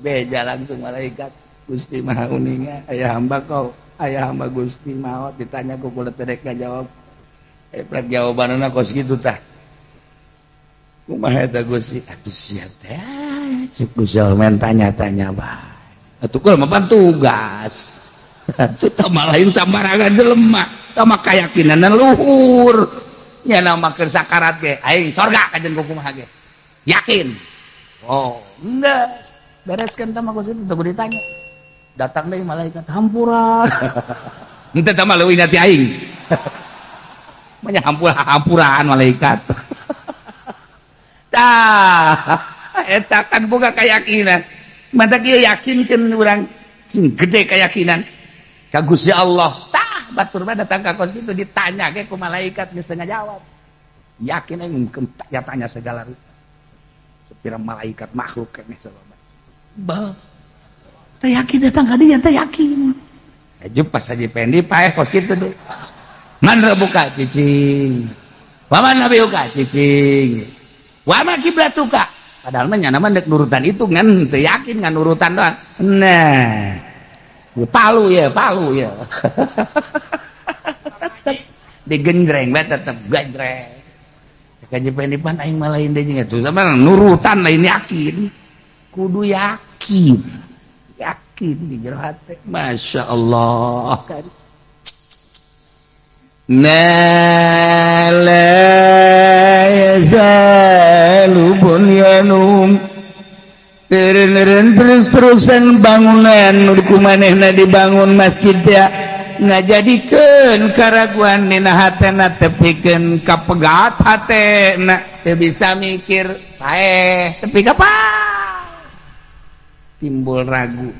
beja langsung malaikat Gusti maha uninga aya hamba kau aya hamba Gusti maot ditanya ku kulit terek ngajawab plek jawabanana kos kitu tah kumaha eta Gusti atuh sia teh cek Gusti men tanya-tanya bae atuh kul mah tugas atuh tah lain sambarangan jelema tah mah kayakinanna luhur nya nama keur sakarat ge aing sorga kajen kumaha ge yakin oh enggak bereskeun tah mah Gusti teu ditanya datang deui malaikat hampuran henteu tah mah leuwih ti aing manya hampuran malaikat tah eta kan boga keyakinan mata kieu yakinkeun urang sing gede keyakinan ka Gusti Allah batur mah datang ka kos kitu ditanya ge ku malaikat geus teu ngajawab. Yakin aing tanya segala rupa. Sepira malaikat makhluk keneh sabab. Bah. Teu yakin datang ka dieu teh yakin. Ajup pas Haji Pendi paeh kos kitu deui. Man rabbuka cicing. Wa man nabiyuka cicing. Wa ma kiblatuka. Padahal mah nya mah deuk nurutan itu ngan teu yakin ngan nurutan doang. Nah. Palu ya digendreng bae tetep gendreng cek pendipan aing mah lain deui eta sama nurutan lain yakin kudu yakin di jero hate masyaallah kan la yazalu bunyanum Teren terus-terusan bangunan nu kumanehna dibangun masjid ya ngajadikeun karaguan dina hatena tepikeun kapegat hatena teu bisa mikir tapi apa timbul ragu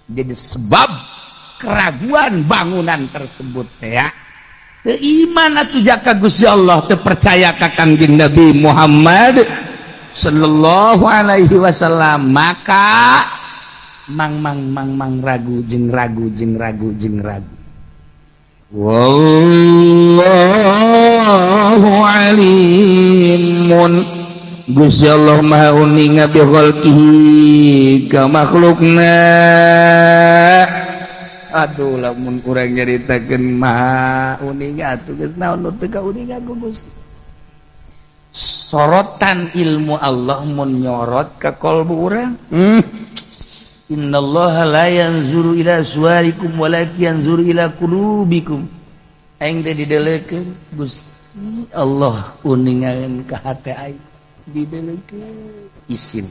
jadi sebab keraguan bangunan tersebut ya teu iman atuh jaka Gusti Allah teu percaya ka Kangjeng Nabi Muhammad sallallahu alaihi wasallam maka mang ragu jeung ragu wallahu alimun Gusti Allah maha uning bi khalqihi ka makhlukna. Aduh lamun urang nyaritakeun maha uning atuh geus naon nu teu ka uning ku Gusti. Sorotan ilmu Allah mun nyorot ka qalbu urang. Innallaha la yanzuru ila suwarikum walakin yanzuru ila qulubikum. Aing teh didelekeun Gusti Allah uningaeun ka hate aing. Didelekeun isin.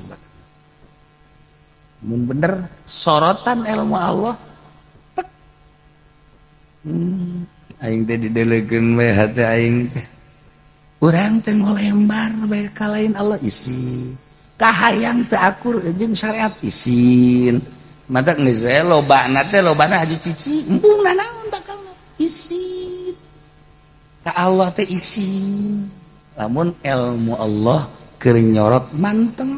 Mun bener sorotan ilmu Allah. Aing teh didelekeun we hate aing teh. Urang teh ngolembar bae ka lain Allah isin. Kahayang teu akur jeung syariat isin. Mata geus we lobana teh lobana haju cici, embungna naon bakal isin. Ka Allah teh isin. Lamun ilmu Allah keur nyorot manteng.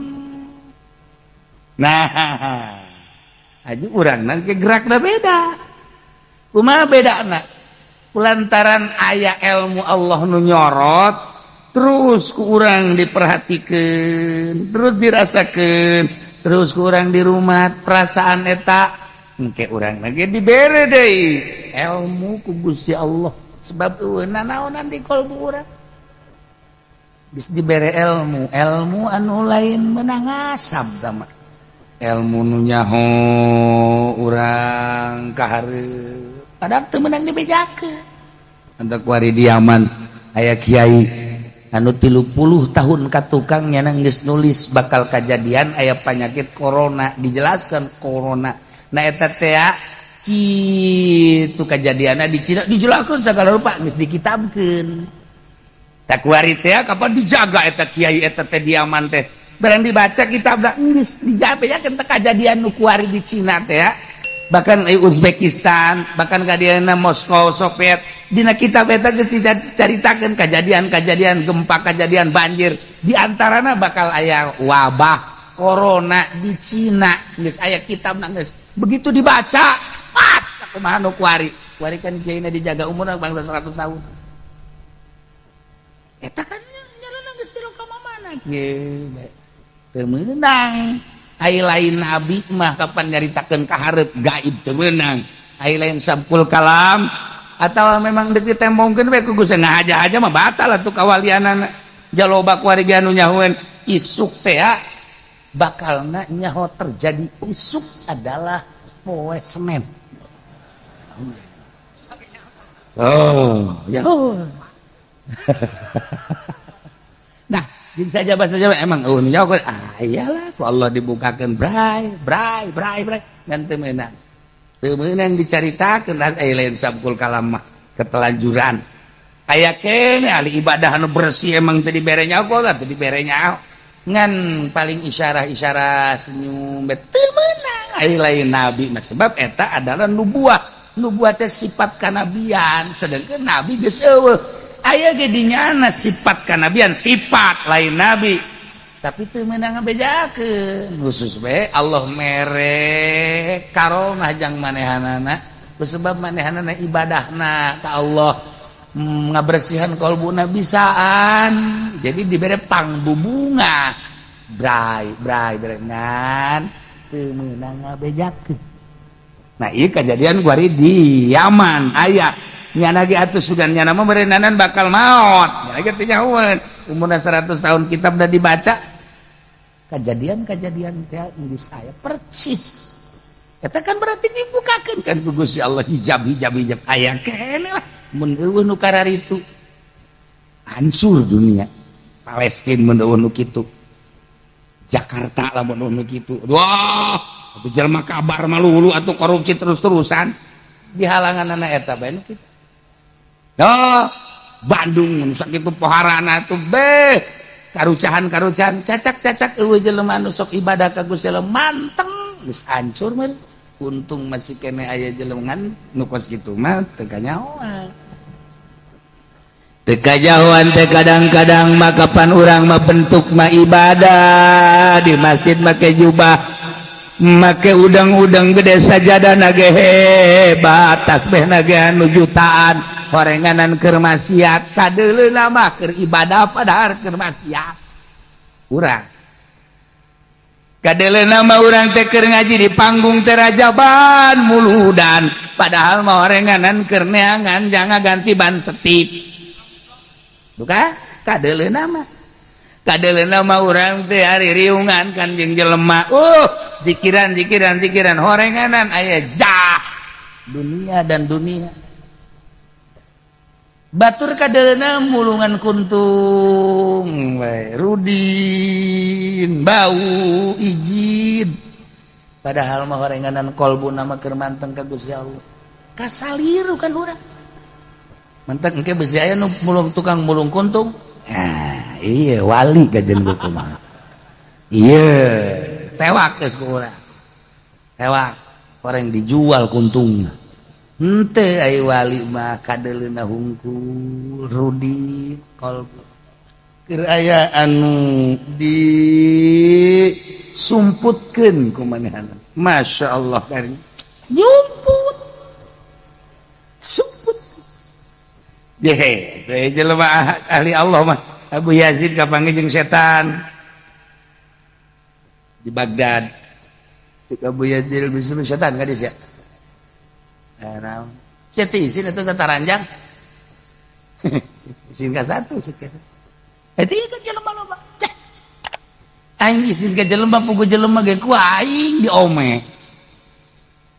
Nah, aju urangna ge gerakna beda. Kumaha bedana? Kulantaran aya ilmu Allah nu nyorot terus ku urang diperhatikeun, terus dirasakeun, terus ku urang di rumah perasaan eta engke urang lagi dibere deui ilmu ku Gusti Allah. Sebab eunana naonan di qalbu urang. Geus dibere ilmu anu lain meunang asab tama. Ilmu nu nyaho urang kahareup padahal teu meunang dibejakeun. Antak wari di Yaman aya kiai anu 30 tahun ka tukang nyanang geus nulis bakal kajadian aya penyakit corona, dijelaskan corona. Nah eta teh kitu kajadianna di Cina dijelaskeun sagala rupa geus dikitabkeun. Tak kuari teh kapan dijaga eta kiai eta teh di Yaman teh. Barang dibaca kitabna geus dijabeakeun teh kajadian nu kuari di Cina teh ya. Bahkan Uzbekistan, bahkan kadiana Moskow, Soviet, dina kitab eta geus dicaritakeun kajadian-kajadian gempa, kajadian banjir. Di antarana bakal aya wabah corona di Cina. Geus aya kitabna geus. Begitu dibaca, pas kumaha nu kuari. Kuari kan kiaina dijaga umurna bangsa 100 tahun. Eta kan nyarana geus tilu ka mamana kieu. Teu meunang. Ai lain nabi mah kapan nyaritakeun kahareup gaib teu meunang. Ai lain sabkul kalam atawa memang deuk ditembongkeun we ku Gusti ngahaja-haja mah batal atuh kawalianana. Jaloba kuari anu nyahoeun isuk teh bakalna nyaho terjadi isuk adalah poe Senin. Oh, ya. Nah, jadi saja bahasa Jawa emang nyaho iyalah ku Allah dibukakeun bray dan teu meunang. Teu meunang dicaritakeun dan lain sabkul kalam mah ketelanjuran. Aya keneh ahli ibadah anu bersih emang teu dibere nyaho teu dibere nyaho. Ngan paling isyarah-isyarah senyum teu meunang ai lain nabi mah sebab eta adalah nubuah. Nubuah teh sifat kanabian sedangkan nabi geus eueuh. Aya ge dinyana sifat kanabian sifat lain nabi. Tapi teu meunang ngabejakeun. Khusus we Allah mere karomah jang manehanana sebab manehanana ibadahna ka Allah ngabersihan qalbuna bisaan. Jadi dibere pangbubunga. Bray berengan teu meunang ngabejakeun. Nah, ieu kejadian kuari di Yaman aya nyana ge atuh sugan nyana mah berendanan bakal maot. Nya ge teh nyahoeun. Umurna 100 tahun kitab da dibaca. Kejadian-kejadian teh geus aya percis. Eta kan berarti dibukakeun kan ku Gusti Allah hijab aya keneh lah. Mun eueuh nu kararitu hancur dunia. Palestina mun eueuh nu kitu. Jakarta lamun eueuh nu kitu. Wah, atuh jelema kabar malulu atuh korupsi terus-terusan. Di halangan anak eta bae nu kitu. Bandung mun sakitu poharana tuh karucahan cacak eueuh jelema anu sok ibadah ka Gusti Allah manteng geus hancur mah. Untung masih kene aya jelema nu kos kitu mah teu kanyahoan. Teu kajahoan teh kadang-kadang mah kapan urang mah bentuk mah ibadah di masjid make jubah make udang-udang gede sajadah nage hebat tasbih nage anu jutaan horenganan keur maksiat kadeuleuh mah keur ibadah padahal keur maksiat urang kadeuleuh mah urang teh keur ngaji di panggung terajaban muludan padahal mah horenganan keur neangan jangan ganti ban setip bukan kadeuleuh mah urang teh hari riungan kan jeung jelema zikiran horenganan aya jah dunia dan dunia batur kadeuleuh mulungan kuntung we rudin bau ijin padahal mah horenganan kolbuna mah keur manteng ka Gusti Allah kasaliru kan urang manteng engke bisi aya nu mulung tukang mulung kuntung iya wali gajen buku mah iya tewak geus ku urang tewak orang dijual kuntungna henteu ai wali mah kadeuleuhna hungkul rudi kolbu keur aya anu disumputkeun ku manehna masyaallah kari nyumput sumput Jehe, jelema ahli Allah mah Abu Yazid kapanggih jeung setan di Baghdad. Cek Abu Yazid bisa setan gadis ya. Naon? Seti isin eta sataranjang. Isin ka satu cek. Eta ieu jelema loba. Aing isin ka jelema pugu jelema ge ku aing diome.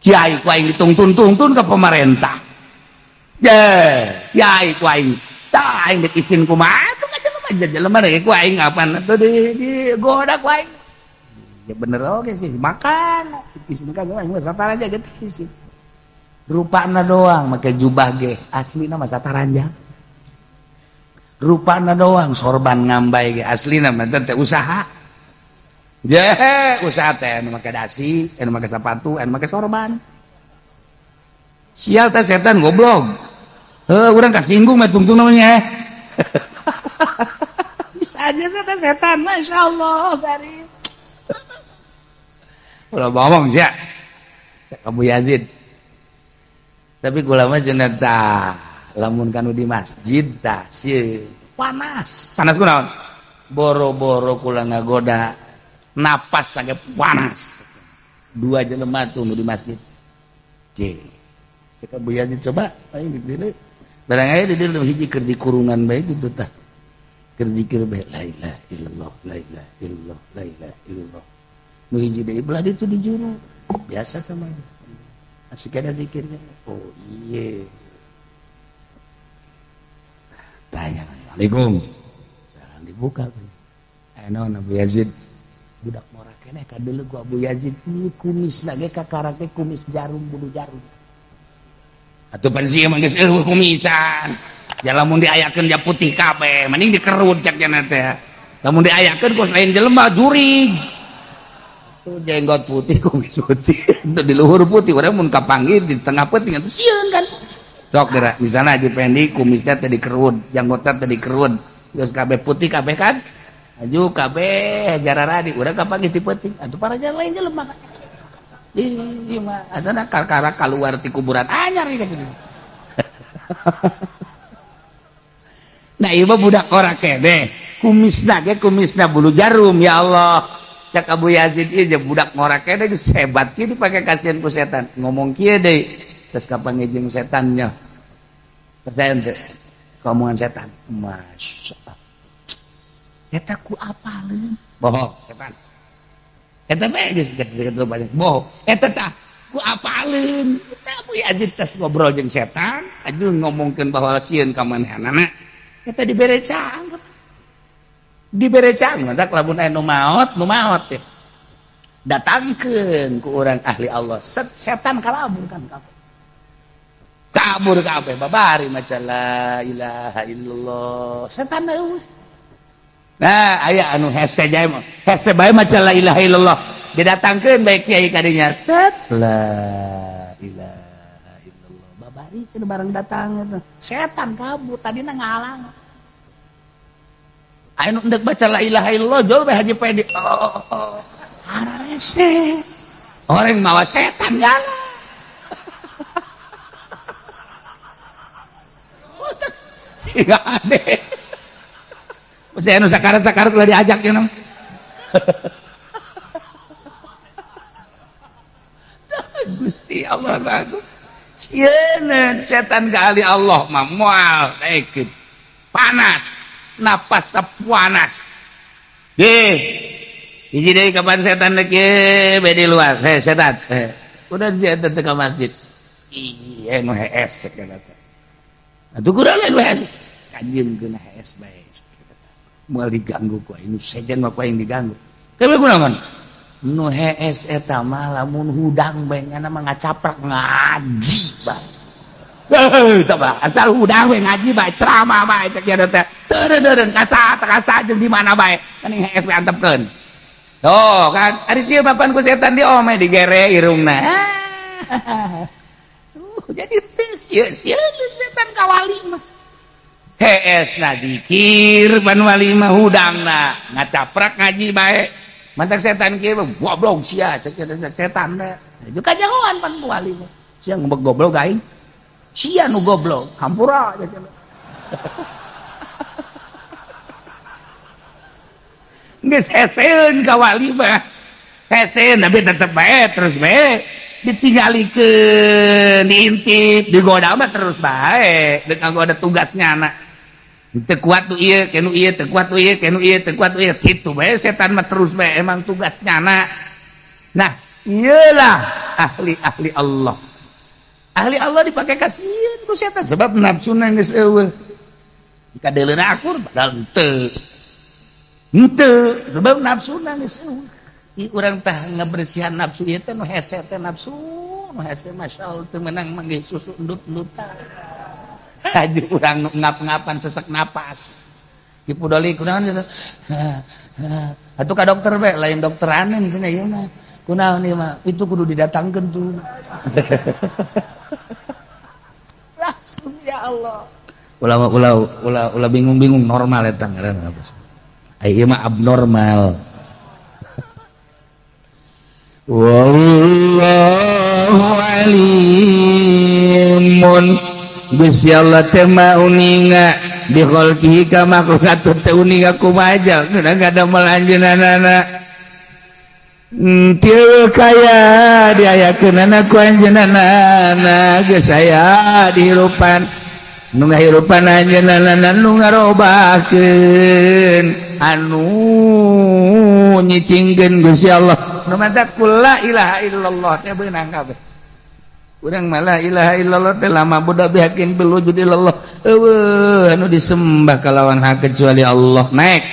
Kiai ku aing ditungtun-tungtun ka pemerintah. Yai ku aing tah aing dek isin kumaha tuh ka jelema rek ku aing apan atuh di goda ku aing ya bener oge sih makan isin ka aing mah sataranja gitu sih rupana doang make jubah ge aslina mah sataranja rupana doang sorban ngambai ge aslina mah teh usaha usaha teh anu make dasi anu make sepatu anu make sorban sial teh setan goblok urang kasinggung mah tungtung namanya bisa aja teh setan masyaallah dari ulah ngomong sia Abu Yazid tapi kula mah cenah tah lamun kanu di masjid tah sieun panas kunaon boro-boro kula ngagoda napas lagi panas dua jelema tuh di masjid cek Abu Yazid coba ayo dipilih barang aya di dieu hiji keur di kurungan bae gitu tah keur zikir bae la ilaha illallah la ilaha illallah la ilaha illallah nu hiji deui belah ditu di juru biasa sama asik ada zikirnya oh iya tanya Assalamualaikum salam dibuka naon Abu Yazid budak mora keneh ka deuleu ku Abu Yazid ieu kumisna ge kakarake kumis jarum bulu jarum atuh persi mah geus kumisan ya lamun diayakeun ja putih kabeh mending dikerut cak cenah teh lamun diayakeun ku lain jelema jurig tuh jenggot putih kumis putih teu di luhur putih urang mun kapanggih di tengah peuting atuh sieun kan sok dera misalna Haji Pendi kumisnya teh dikerut janggotna teh dikerut geus kabeh putih kabeh kan aju kabeh jararadi urang kapanggih ti peuting atuh parajan lain jelema kan iya mah asana karkara keluar ti kuburan anyar ieu gitu. Nah ieu mah budak ora kene kumisna ge kumisna bulu jarum ya Allah cak Abu Yazid ieu je budak ngora kene geus hebat kieu dipake kasihan ku setan ngomong kieu deui terus kapanggih jeung setannya percaya teu omongan setan masyaallah eta ku apaleun bohong setan eta bae geus kata banyak bohong eta tah ku apaleun eta Abu Yazid tos ngobrol jeung setan aju ngomongkeun bahwa sieun ka manehna eta dibere cang mah lamun aya nu maot teh datangkeun ku urang ahli Allah setan kalabur kan kabur kabeh babari maca la ilaha illallah setan eueuh. Nah, aya anu hese bae maca la ilaha illallah. Didatangkeun bae kiai kadinya. Set la ilaha illallah. Babari cenah bareng datang setan kabur tadina ngalang. Anu endek baca la ilaha illallah jol bae Haji Pedi. Ara rese. orang mawa setan jalan. Siga ade. Saya nu sakarat-sakarat udah diajak ya nang. Gusti Allah bagus. Sieun setan kali Allah mah moal daekeun. Panas, napas panas. Hiji deui kapan setan lek bedi luar. Setan. Udah setan teh ka masjid. Iya nu hees cek kata. Atuh kudu lain hees. Kanjeunkeun hees bae. Moal diganggu ku anu sejen mah ku yang diganggu. Kabeh kunaon? Nu hees eta mah lamun hudang bae ngana mah ngacaprak ngaji bae. Tah bah asal hudang bae ngaji bae ceramah bae cek ya teh. Teureun kasa jeung di mana bae geuning hees bae antepkeun. Tuh kan ari sieu papan ku setan di ome digere irungna. Jadi teu sieu setan kawali mah. Hees na dikir pan wali mah hudangna ngacaprak ngaji bae. Mantak setan kieu goblok sia cek setan teh. Itu kajangan pan wali mah. Sia ngobek goblok aing. Sia nu goblok, hampura cek. Geus heseun ka wali mah. Heseun tapi tetep bae terus bae. Ditinggalikeun, diintip, digoda mah terus bae. Deuk nganggo ada tugasnya anak. Teu kuat tuh ieu, kenu ieu, teu kuat tuh ieu, kenu ieu, teu kuat tuh ieu. Kitu bae setan mah terus bae emang tugasnya anak. Nah, iyalah ahli Allah. Ahli Allah dipakai kasieun ku setan sebab nafsuna geus eueuh. Kadeleuna akur padahal henteu. Henteu, sebab nafsuna geus eueuh. Ieu urang tah ngabersihan nafsu ieu teh nu hese teh nafsu, nu hese masyaallah teu meunang manggih susu endut-endutan. Haju urang nu ngap-ngapan sesek napas. Dipudoli kunaon eta? Atuh ka dokter we, lain dokter anen cenah ieu mah. Kunaon ieu mah? Itu kudu didatangkeun tuh. Langsung ya Allah. Ulah bingung-bingung normal eta ngaranna apa? Ieu mah abnormal. Wallahu alimun. Gusti Allah teh mah uninga bi khalqihi ka makhluk teh uninga kumaha nu ngadamel anjeunana. Teu kaya diayakeunana ku anjeunana geus aya dihirupan nu ngahirupan anjeunana nu ngarobahkeun anu nyicingkeun Gusti Allah nu mantap la ilaha illallah teh beunang kabeh. Urang mah la ilaha illallah teh lama budak bihakeun bilwujud illallah eueuh anu disembah kalawan hak kecuali Allah. Naik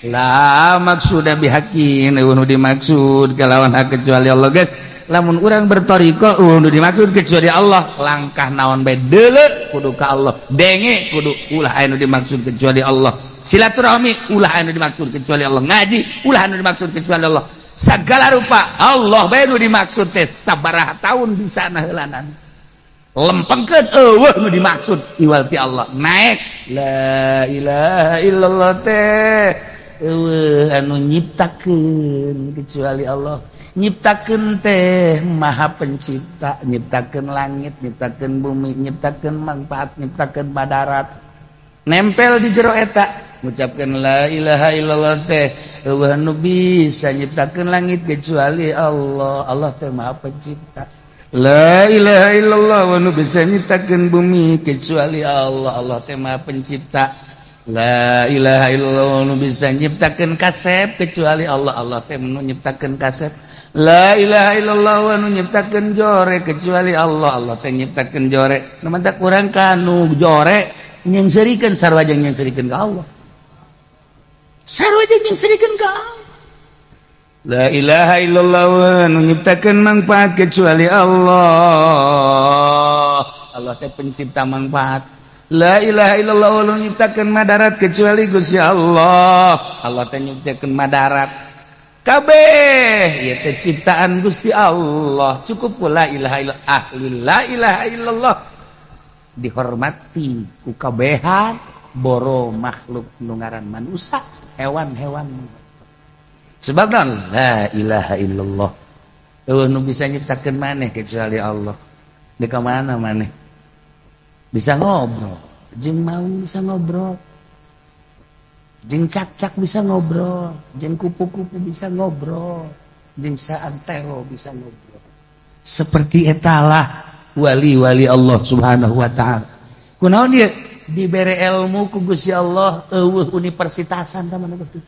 la maksuda bihakin anu dimaksud kalawan hak kecuali Allah guys. Lamun urang bertoriko anu dimaksud kecuali Allah langkah naon bae deuleu kudu ka Allah, denge kudu ulah anu dimaksud kecuali Allah, silaturahmi ulah anu dimaksud kecuali Allah, ngaji ulah anu dimaksud kecuali Allah, sagala rupa Allah bae nu dimaksud teh sabaraha taun bisa na heulanan lempengkeun eueuh nu dimaksud iwal ti Allah. Naik la ilaha illallah teh eueuh anu nyiptakeun kecuali Allah, nyiptakeun teh maha pencipta, nyiptakeun langit, nyiptakeun bumi, nyiptakeun manfaat, nyiptakeun madarat, nempel di jero eta ngucapkeun la ilaha illallah teh eueuh anu bisa nyiptakeun langit kecuali Allah. Allah teh maha pencipta. La ilaha illallah anu bisa nyiptakeun bumi kecuali Allah. Allah teh maha pencipta. La ilaha illallah anu bisa nyiptakeun kasep kecuali Allah. Allah teh nu nyiptakeun kasep. La ilaha illallah anu nyiptakeun jore kecuali Allah. Allah teh nyiptakeun jore. Nu mantap urang kanu jore nyengsirikeun sarua jeung nyengsirikeun ka Allah. Sarua jeung nyengsirikeun ka Allah. La ilaha illallah anu nyiptakeun manfaat kecuali Allah. Allah teh pencipta manfaat. La ilaha illallah anu nyiptakeun madarat kecuali Gusti Allah. Allah teh nyiptakeun madarat. Kabeh ieu teh ciptaan Gusti Allah. Cukup la ilaha illallah. Ahli la ilaha illallah dihormati ku kabehan boro makhluk nu ngaran manusia, hewan-hewan. Sebab naon? La ilaha illallah nu bisa nyiptakeun maneh kecuali Allah. Di ka mana maneh? Bisa ngobrol, jeung maung bisa ngobrol. Jeung cak-cak bisa ngobrol, jeung kupu-kupu bisa ngobrol, jeung saantero bisa ngobrol. Seperti etalah wali-wali Allah Subhanahu wa taala. Kunaon dia dibere ilmu ku Gusti Allah eueuh universitasan tah mana betul.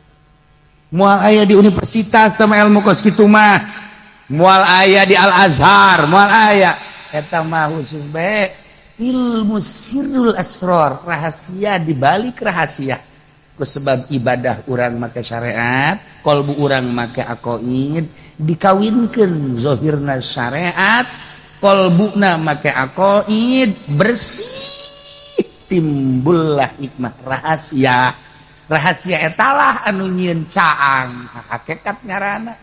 Moal aya di universitas tah ilmu kos kitu mah. Moal aya di Al Azhar, moal aya eta mah khusus bae ilmu sirrul asrar, rahasia di balik rahasia. Ku sebab ibadah urang make syariat, qalbu urang make aqaid, dikawinkeun zahirna syariat, qalbuna make aqaid, bersih timbullah hikmah rahasia. Rahasia etalah anu nyieun caang, hakikat ngaranna.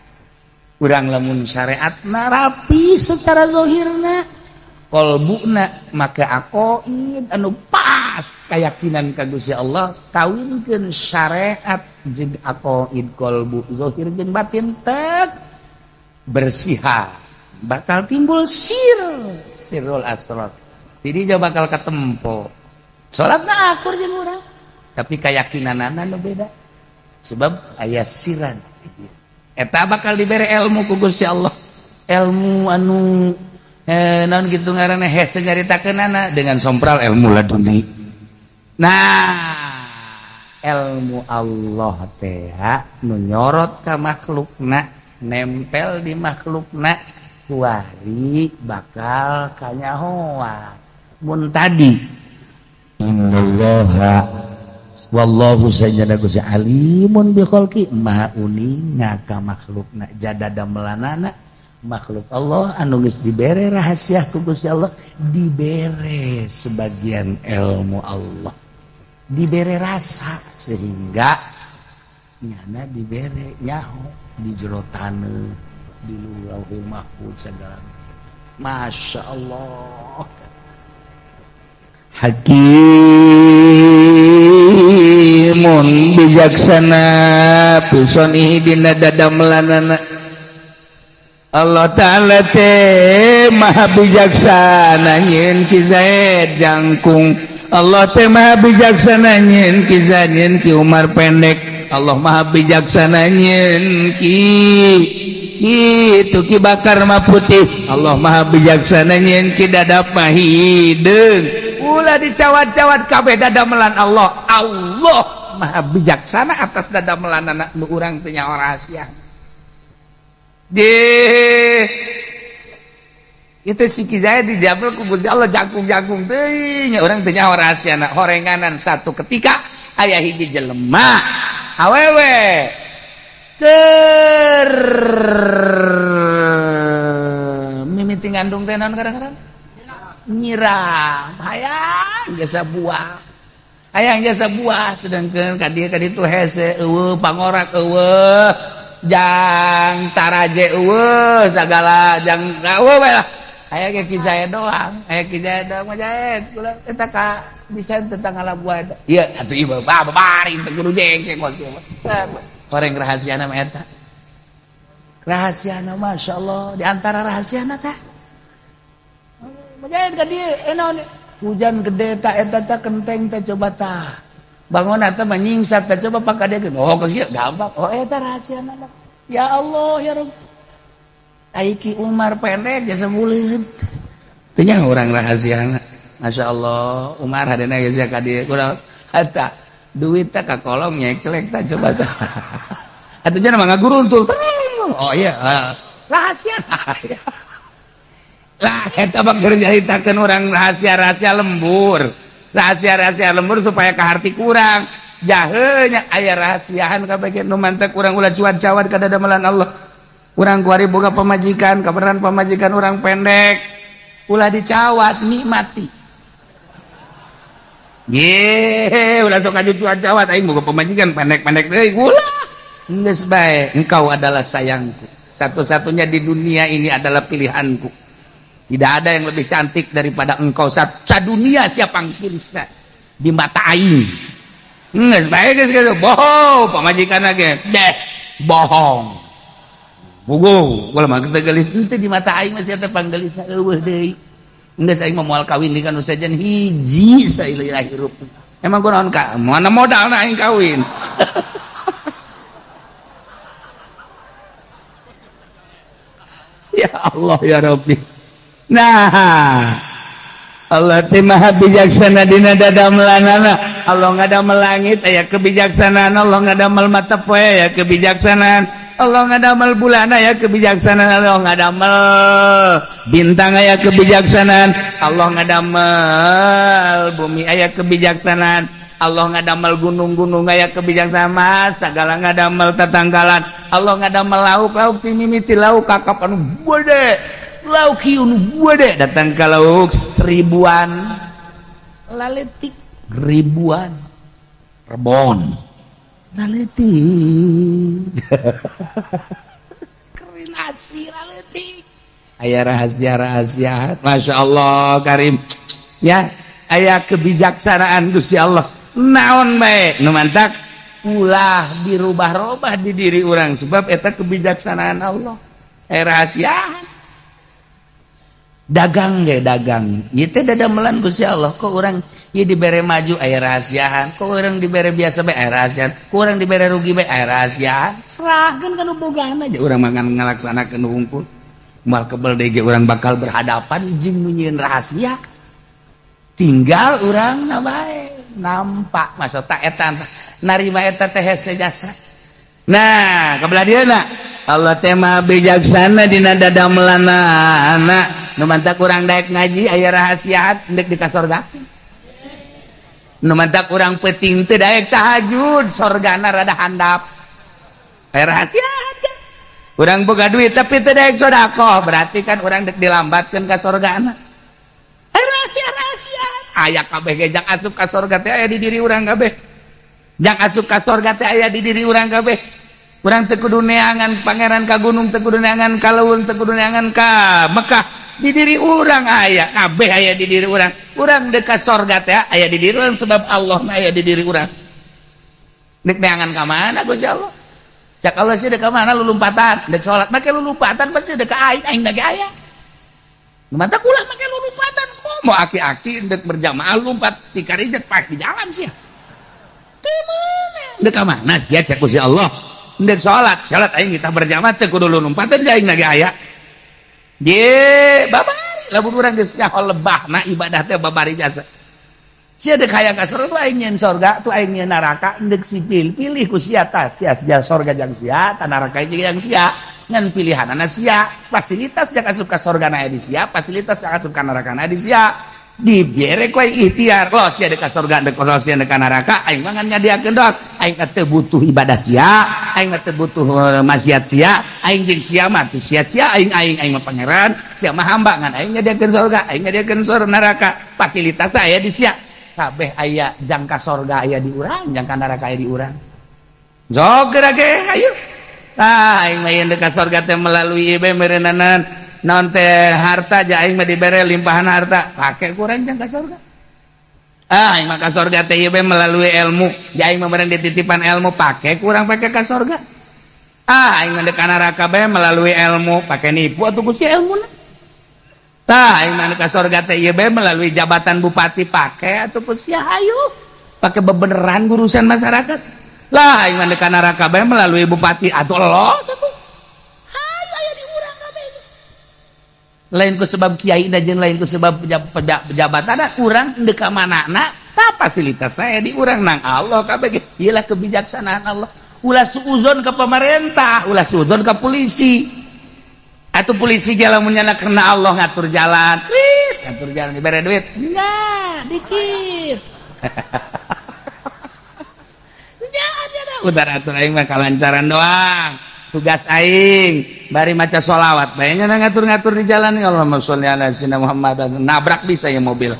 Urang lamun syariatna rapi secara zahirna, qalbuna make aqaid anu pas keyakinan ka Gusti Allah, kawinkeun syariat jeung aqaid qalbu zahir jeung batin teh bersiha, bakal timbul sirrul asrar. Jadi dia bakal katempo. Salatna akur jeung urang, tapi keyakinanana nu beda. Sebab aya siran. Eta bakal dibere ilmu ku Gusti Allah. Ilmu anu naon kitu ngaranna hese nyaritakeunana dengan sompral ilmu laduni. Nah, ilmu Allah teh nu nyorot ka makhlukna, nempel di makhlukna, kuari bakal kanyahoa. Mun tadi innallaha wallahu sajada Gusti alimun bi khalqi maha uninga ka makhlukna jadada melanana makhluk Allah anu geus dibere rahasia ku Gusti Allah, dibere sebagian ilmu Allah, dibere rasa sehingga nyana dibere nyaho di jero taneuh di lauhul mahfuz segala. Masya Allah. Hakimun bijaksana pisonihi dina dadamelanana. Allah Ta'ala teh maha bijaksana nyin ki Zaid jangkung. Allah teh maha bijaksana nyin ki Zaid nyin ki Umar pendek. Allah maha bijaksana nyin ki itu ki Bakar mah putih. Allah maha bijaksana nyin ki dadap mah hideung. Ulah dicawat-cawat kabeh dadamelan Allah. Allah maha bijaksana atas dadamelan anak nu urang teu nyaho rahasia. Itu si Kizaya dijabel ku Gusti Allah jangkung-jangkung teuing nya urang teu nyaho rahasiana. Horenganan satu ketika aya hiji jelema awewe keur mimiti ngandung teh naon kadang-kadang nyiram hayang jasa buah, hayang jasa buah, sedangkan kadieu kaditu hese eueuh pangorak eueuh jang taraje eueuh sagala jang eueuh bae lah. Aya ge Kizaya doang, aya Kizaya doang mah jaet kula eta ka bisa tentang ala buah. Ieu atuh ieu babari teu kudu jengke kos kieu mah. Horeng rahasiana mah eta. Rahasiana masyaallah di antara rahasiana teh majain ka dieu enaon hujan gede tak eta teh kenteng teh coba tah bangun eta mah nyingsat teh coba pakadekeun oh geus kieu gampang oh eta rahasiana ya Allah ya Rabb aiki Umar pendek jasa buleun teu nya urang rahasiana masyaallah Umar hadena geus ka dieu kunaon eta duit teh ka kolong nyecelek teh coba tah atuh nya mah ngaguruntul oh iya rahasia lah eta mah keur nyaritakeun urang rahasia-rahasia lembur. Rahasia-rahasia lembur supaya ka harti kurang. Jaheu nya aya rahasiaan kabeh nu mantek urang ulah cuad-cawad ka dadamelan Allah. Urang kuari boga pamajikan, kaberan pamajikan urang pendek. Ulah dicawat nikmati. Ye, ulah sok aju cuad-cawat aing boga pamajikan pendek-pendek deui ulah. Geus bae, engkau adalah sayangku. Satu-satunya di dunia ini adalah pilihanku. Tidak ada yang lebih cantik daripada engkau sadunia siapa angkirisna di mata aing. Geus bae geus bohong pamajikan ge deh bohong. Puguh, ulah mah kita gelis henteu di mata aing masih teh panggelis eueuh deui. Geus aing mah moal kawin di kana sajan hiji sailila hirup. Emang kunaon ka? Mana modalna aing kawin. Ya Allah ya Rabbi. Nah, Allah teh maha bijaksana dina dadamelanana. Allah ngadamel langit aya kebijaksanaan, Allah ngadamel mata poe aya kebijaksanaan. Allah ngadamel bulan aya kebijaksanaan, Allah ngadamel bintang aya kebijaksanaan, Allah ngadamel bumi aya kebijaksanaan, Allah ngadamel gunung-gunung aya kebijaksanaan, mas sagala ngadamel tatangkalan, Allah ngadamel lauk ti mimiti lauk kakap anu gede, lauk ieu nu gede datang ka lauk ribuan laletik ribuan rebon laletik koordinasi laletik aya rahasia-rahasia Masya Allah Karim ya aya kebijaksanaan Gusti Allah naon bae nu mantak ulah dirubah-rubah di diri orang sebab eta kebijaksanaan Allah rahasiaan dagang ge dagang ieu teh dadamelan Gusti Allah kok urang ieu dibere maju aya rahasiaan kok urang dibere biasa bae aya rahasiaan kok urang dibere rugi bae aya rahasiaan serahkeun ka nu bogaan aja urang mah ngalaksanakeun nu hungkul moal kebel deui ge urang bakal berhadapan jeung nyieun rahasia tinggal urang na bae nampak maksudna eta narima eta teh hese jasa nah kabelah dieuna Allah teh mah bijaksana dina dadamelanana nu mantak urang daek ngaji aya rahasiat endek di ka sorga nu mantak urang peuting teu daek tahajud sorgana rada handap aya rahasiat urang boga duit tapi teu daek sedekah berarti kan urang dek dilambatkeun ka sorgana aya rahasia aya kabeh ge jang asup ka sorga teh aya di diri urang kabeh jang asup ka sorga teh aya di diri urang kabeh urang teu kudu neangan pangeran ka gunung teu kudu neangan ka leuweung teu kudu neangan ka Mekah di diri urang aya kabeh aya di diri urang urang dekat sorga teh aya di diri urang sebab Allah aya di diri urang nek neangan ka mana Gusti Allah cak Allah sih dek ka mana lulumpatan dek salat make lulumpatan pasti dek ka aing lagi aya mantap ulah make lulumpatan mau aki-aki dek berjamaah lompat ti karijat pas di jalan sih teu meunang dek ka mana sia cak Gusti Allah dek salat aing kita berjamaah teu kudu lulumpatan aing lagi aya ye babari lamun urang geus nyaho lebahna ibadah teh babari biasa sia deuk hayang ka surga tu aing nyeun surga tu aing nyeun neraka deuk sipil pilih ku sia tah sia surga jeung sia tah neraka jeung sia ngan pilihanana sia fasilitas jang asup ka surga na di sia fasilitas jang asup ka neraka na di sia dibere ku ikhtiar lo sia deuk ka surga deuk lo sia deuk ka neraka aing mah ngan nyadiakeun doa aing teh butuh ibadah sia aing teh butuh maksiat sia aing jeung sia mah teu sia-sia aing mah pangeran sia mah hamba ngan aing nyadiakeun surga aing nyadiakeun surga neraka fasilitas aya di sia kabeh aya jang ka surga aya di urang jang ka neraka aya di urang jog ge ayo aing mah yen ka surga teh melalui ieu meureunana naon teh harta ja aing mah dibere limpahan harta pake kurang jang ka surga aing mah ka surga teh ieu melalui ilmu ja aing mah meureun dititipan ilmu pake kurang pake ka surga aing mah ka neraka bae melalui ilmu pake nipu atuh Gusti ilmuna aing mah ka surga teh ieu bae melalui jabatan bupati pake atuh Gusti hayu pake bebeneran urusan masyarakat lah aing mah ka neraka bae melalui bupati atuh los atuh lain ku sebab kiai da jeung lain ku sebab pejabatana urang teu ka manana tah fasilitas saya di urang nang Allah kabeh ieu lah kebijaksanaan Allah ulah suuzon ka pemerintah ulah suuzon ka polisi atuh polisi ge lamun nyana karena Allah ngatur jalan dibere duit enggak dikit udah atur aing mah kalancaran doang tugas aing bari maca sholawat bae nya ngatur-ngatur di jalan Allahumma sholli ala sayyidina Muhammad nabrak bisa ya mobil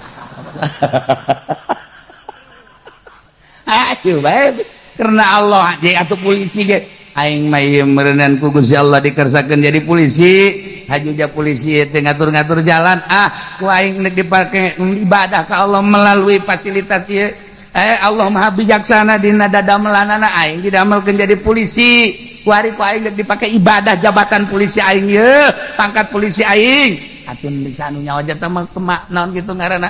ayo bae karena Allah jadi atuh polisi ge aing mah ieu meureunnan ku Gusti Allah dikersakeun jadi polisi hajuja polisi teh ngatur-ngatur jalan ku aing nek dipake ibadah ka Allah melalui fasilitas ieu Allah maha bijaksana dina dadamelanana aing didamelkeun jadi polisi kuari ku aing geus dipake ibadah jabatan polisi aing ye pangkat polisi aing atun bisa anu nyawa jata mah naon kitu ngaranna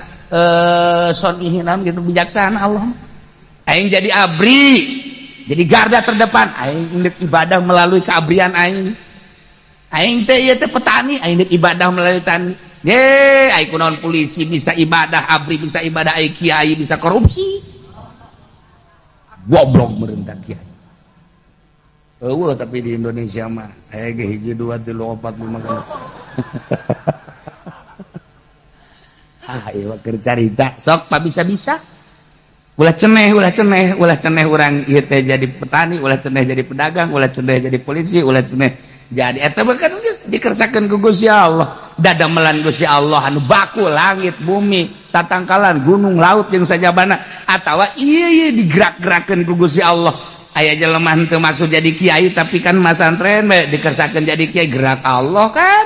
son ihinaam gitu bijaksana Allah aing jadi abri jadi garda terdepan aing indek ibadah melalui keabrian aing teh ieu teh petani aing indek ibadah melalui tani ye aing kunaon polisi bisa ibadah abri bisa ibadah aing kiai bisa korupsi goblok merendah kiai tapi di Indonesia mah aya ge 1 2 3 4 5 ieu keur carita sok pa bisa-bisa ulah ceneh urang ieu teh jadi petani ulah ceneh jadi pedagang ulah ceneh jadi polisi ulah ceneh jadi eta kan geus dikersakeun ku Gusti Allah dadamelan Gusti Allah anu baku langit bumi tatangkalan gunung laut jeung sajabana atawa ieu digerak-gerakeun ku Gusti Allah aya jelema henteu maksud jadi kiai tapi kan masantren we dikersakeun jadi kiai gerak Allah kan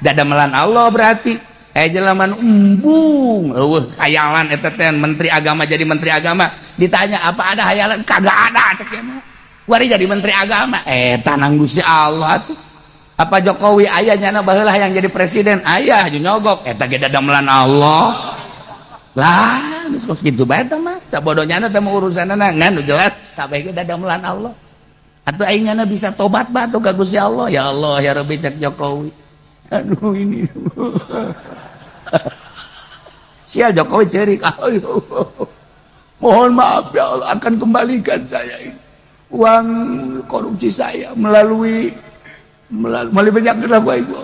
dadamelan Allah berarti aya jelema embung eueuh hayalan eta teh menteri agama jadi menteri agama ditanya apa ada hayalan kagak ada cek mah wari jadi menteri agama eta nang Gusti Allah tuh apa Jokowi aya nyana baheula yang jadi presiden aya aju nyogok eta ge dadamelan Allah lah geus kitu bae tah mah sabodohnyana teh mah urusanna ngan jelas kabeh ge dadamelan Allah atuh aing nyana bisa tobat bae atuh ka Gusti Allah ya Rabbi cek Jokowi aduh ini sial Jokowi cerik mohon maaf ya Allah akan kembalikan saya ini uang korupsi saya melalui banyak gerak ibu.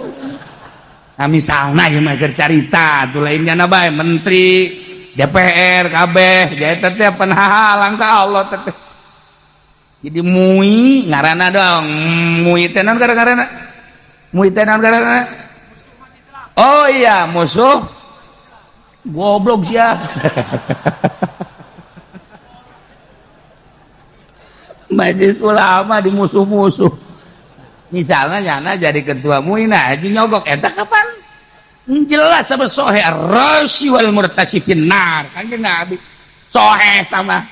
Nah misalnya ya mah cerita tuh lainnya bae menteri DPR kabeh jadi teh penhalang ka Allah teh jadi mui ngaranna dong mui teh naon gara-garana mui teh naon gara-garana oh iya musuh goblok sia majelis ulama di musuh-musuh misalnya nyana jadi ketua MUI nah nyogok eta kapan jelas sama sohe ar-rasi wal murtasifin nar kan Nabi sohe sama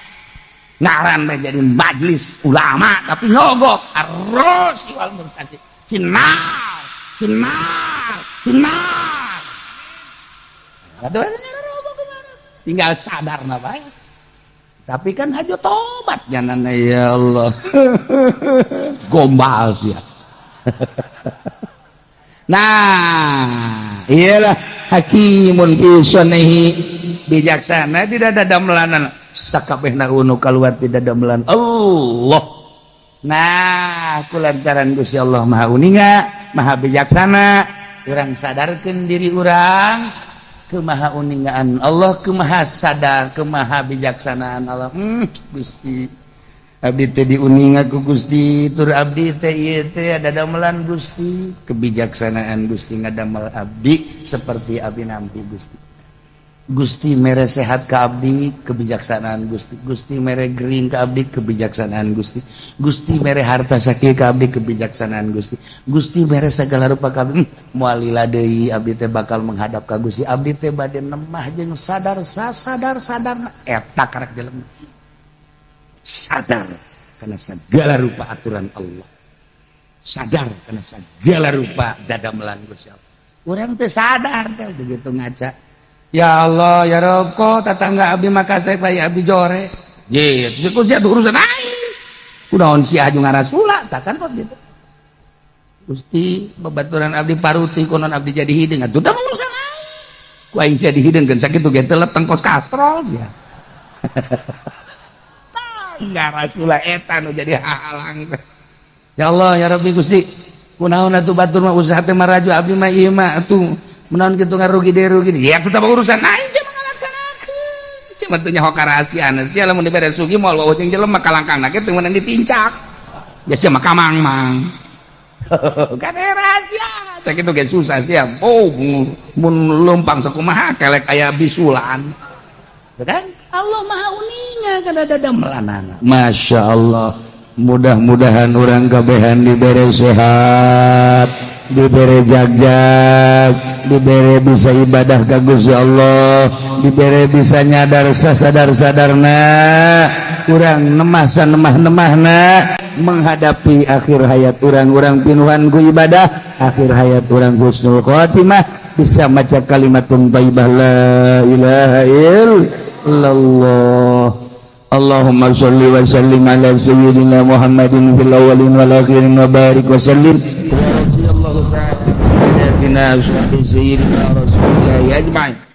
ngaran jadi majelis ulama tapi nyogok ar-rasi wal murtasifin nar tinggal sadar na bae tapi kan hajo tobat jangan ya Allah gombal sih ya nah iyalah hakimun fi sunnihi bijaksana tidak ada damelanan sakabehna unu kaluar tidak damelan Allah nah kulantaran Gusti Allah maha uninga maha bijaksana urang sadarkeun diri urang kemaha uningaan Allah kemaha sadar kemaha bijaksanaan Allah Gusti abdi teh diuninga ku Gusti tur abdi teh ieu teh dadamelan Gusti kebijaksanaan Gusti ngadamel abdi seperti abdi nampi Gusti mere sehat ka abdi kebijaksanaan Gusti mere gering ka abdi kebijaksanaan Gusti mere harta sakieu ka abdi kebijaksanaan Gusti mere sagala rupa ka abdi moal deui abdi teh bakal menghadap ka Gusti abdi teh bade nemah jeung sadar eta karek jelema sadar karena segala rupa aturan Allah sadar karena segala rupa dadamelan Gusti Allah urang teh sadar teh begitu ngaca ya Allah ya Rabb kok tatangga abdi makasih bae abdi jore ye itu sia urusan aing kunaon si aju ngarasula takkan kos gitu Gusti babaturan abdi paruti konon abdi jadi hideung atuh teh urusan aing ku aing sia dihideungkeun sakitu ge teh leteng kos kastrol ya ngarasula eta nu jadi halang ya Allah ya Rabbi Gusti kunaon atuh batur mah usaha teh maraju abdi mah ieu mah atuh menaon kitu ngarugi ya itu teh urusan aing sia ngalaksanakeun sia mah teu nyaho ka rahasiana sia lamun dibere sugi moal wae jeung jelema kalangkangna ge teu meunang ditincak ya sia mah kamang-mang kan rahasia sakitu ge susah sia mun leumpang sakumaha kelek aya bisulan kan Allah maha uninga kada dadamelanana Masya Allah mudah-mudahan orang kabehan dibere sehat dibere jag-jag dibere bisa ibadah ka Gusti Allah dibere bisa nyadar sasadar-sadarna urang nemah-nemahna menghadapi akhir hayat orang-orang pinuhan ku ibadah, akhir hayat orang husnul khotimah, bisa maca kalimatun thayyibah la ilaha illallah. Allahumma sholli wa sallim ala sayyidina Muhammadin fil awwalin wal akhirin wa barik wa sallim wa radhiyallahu ta'ala sayyidina Rasulullah ajma'in.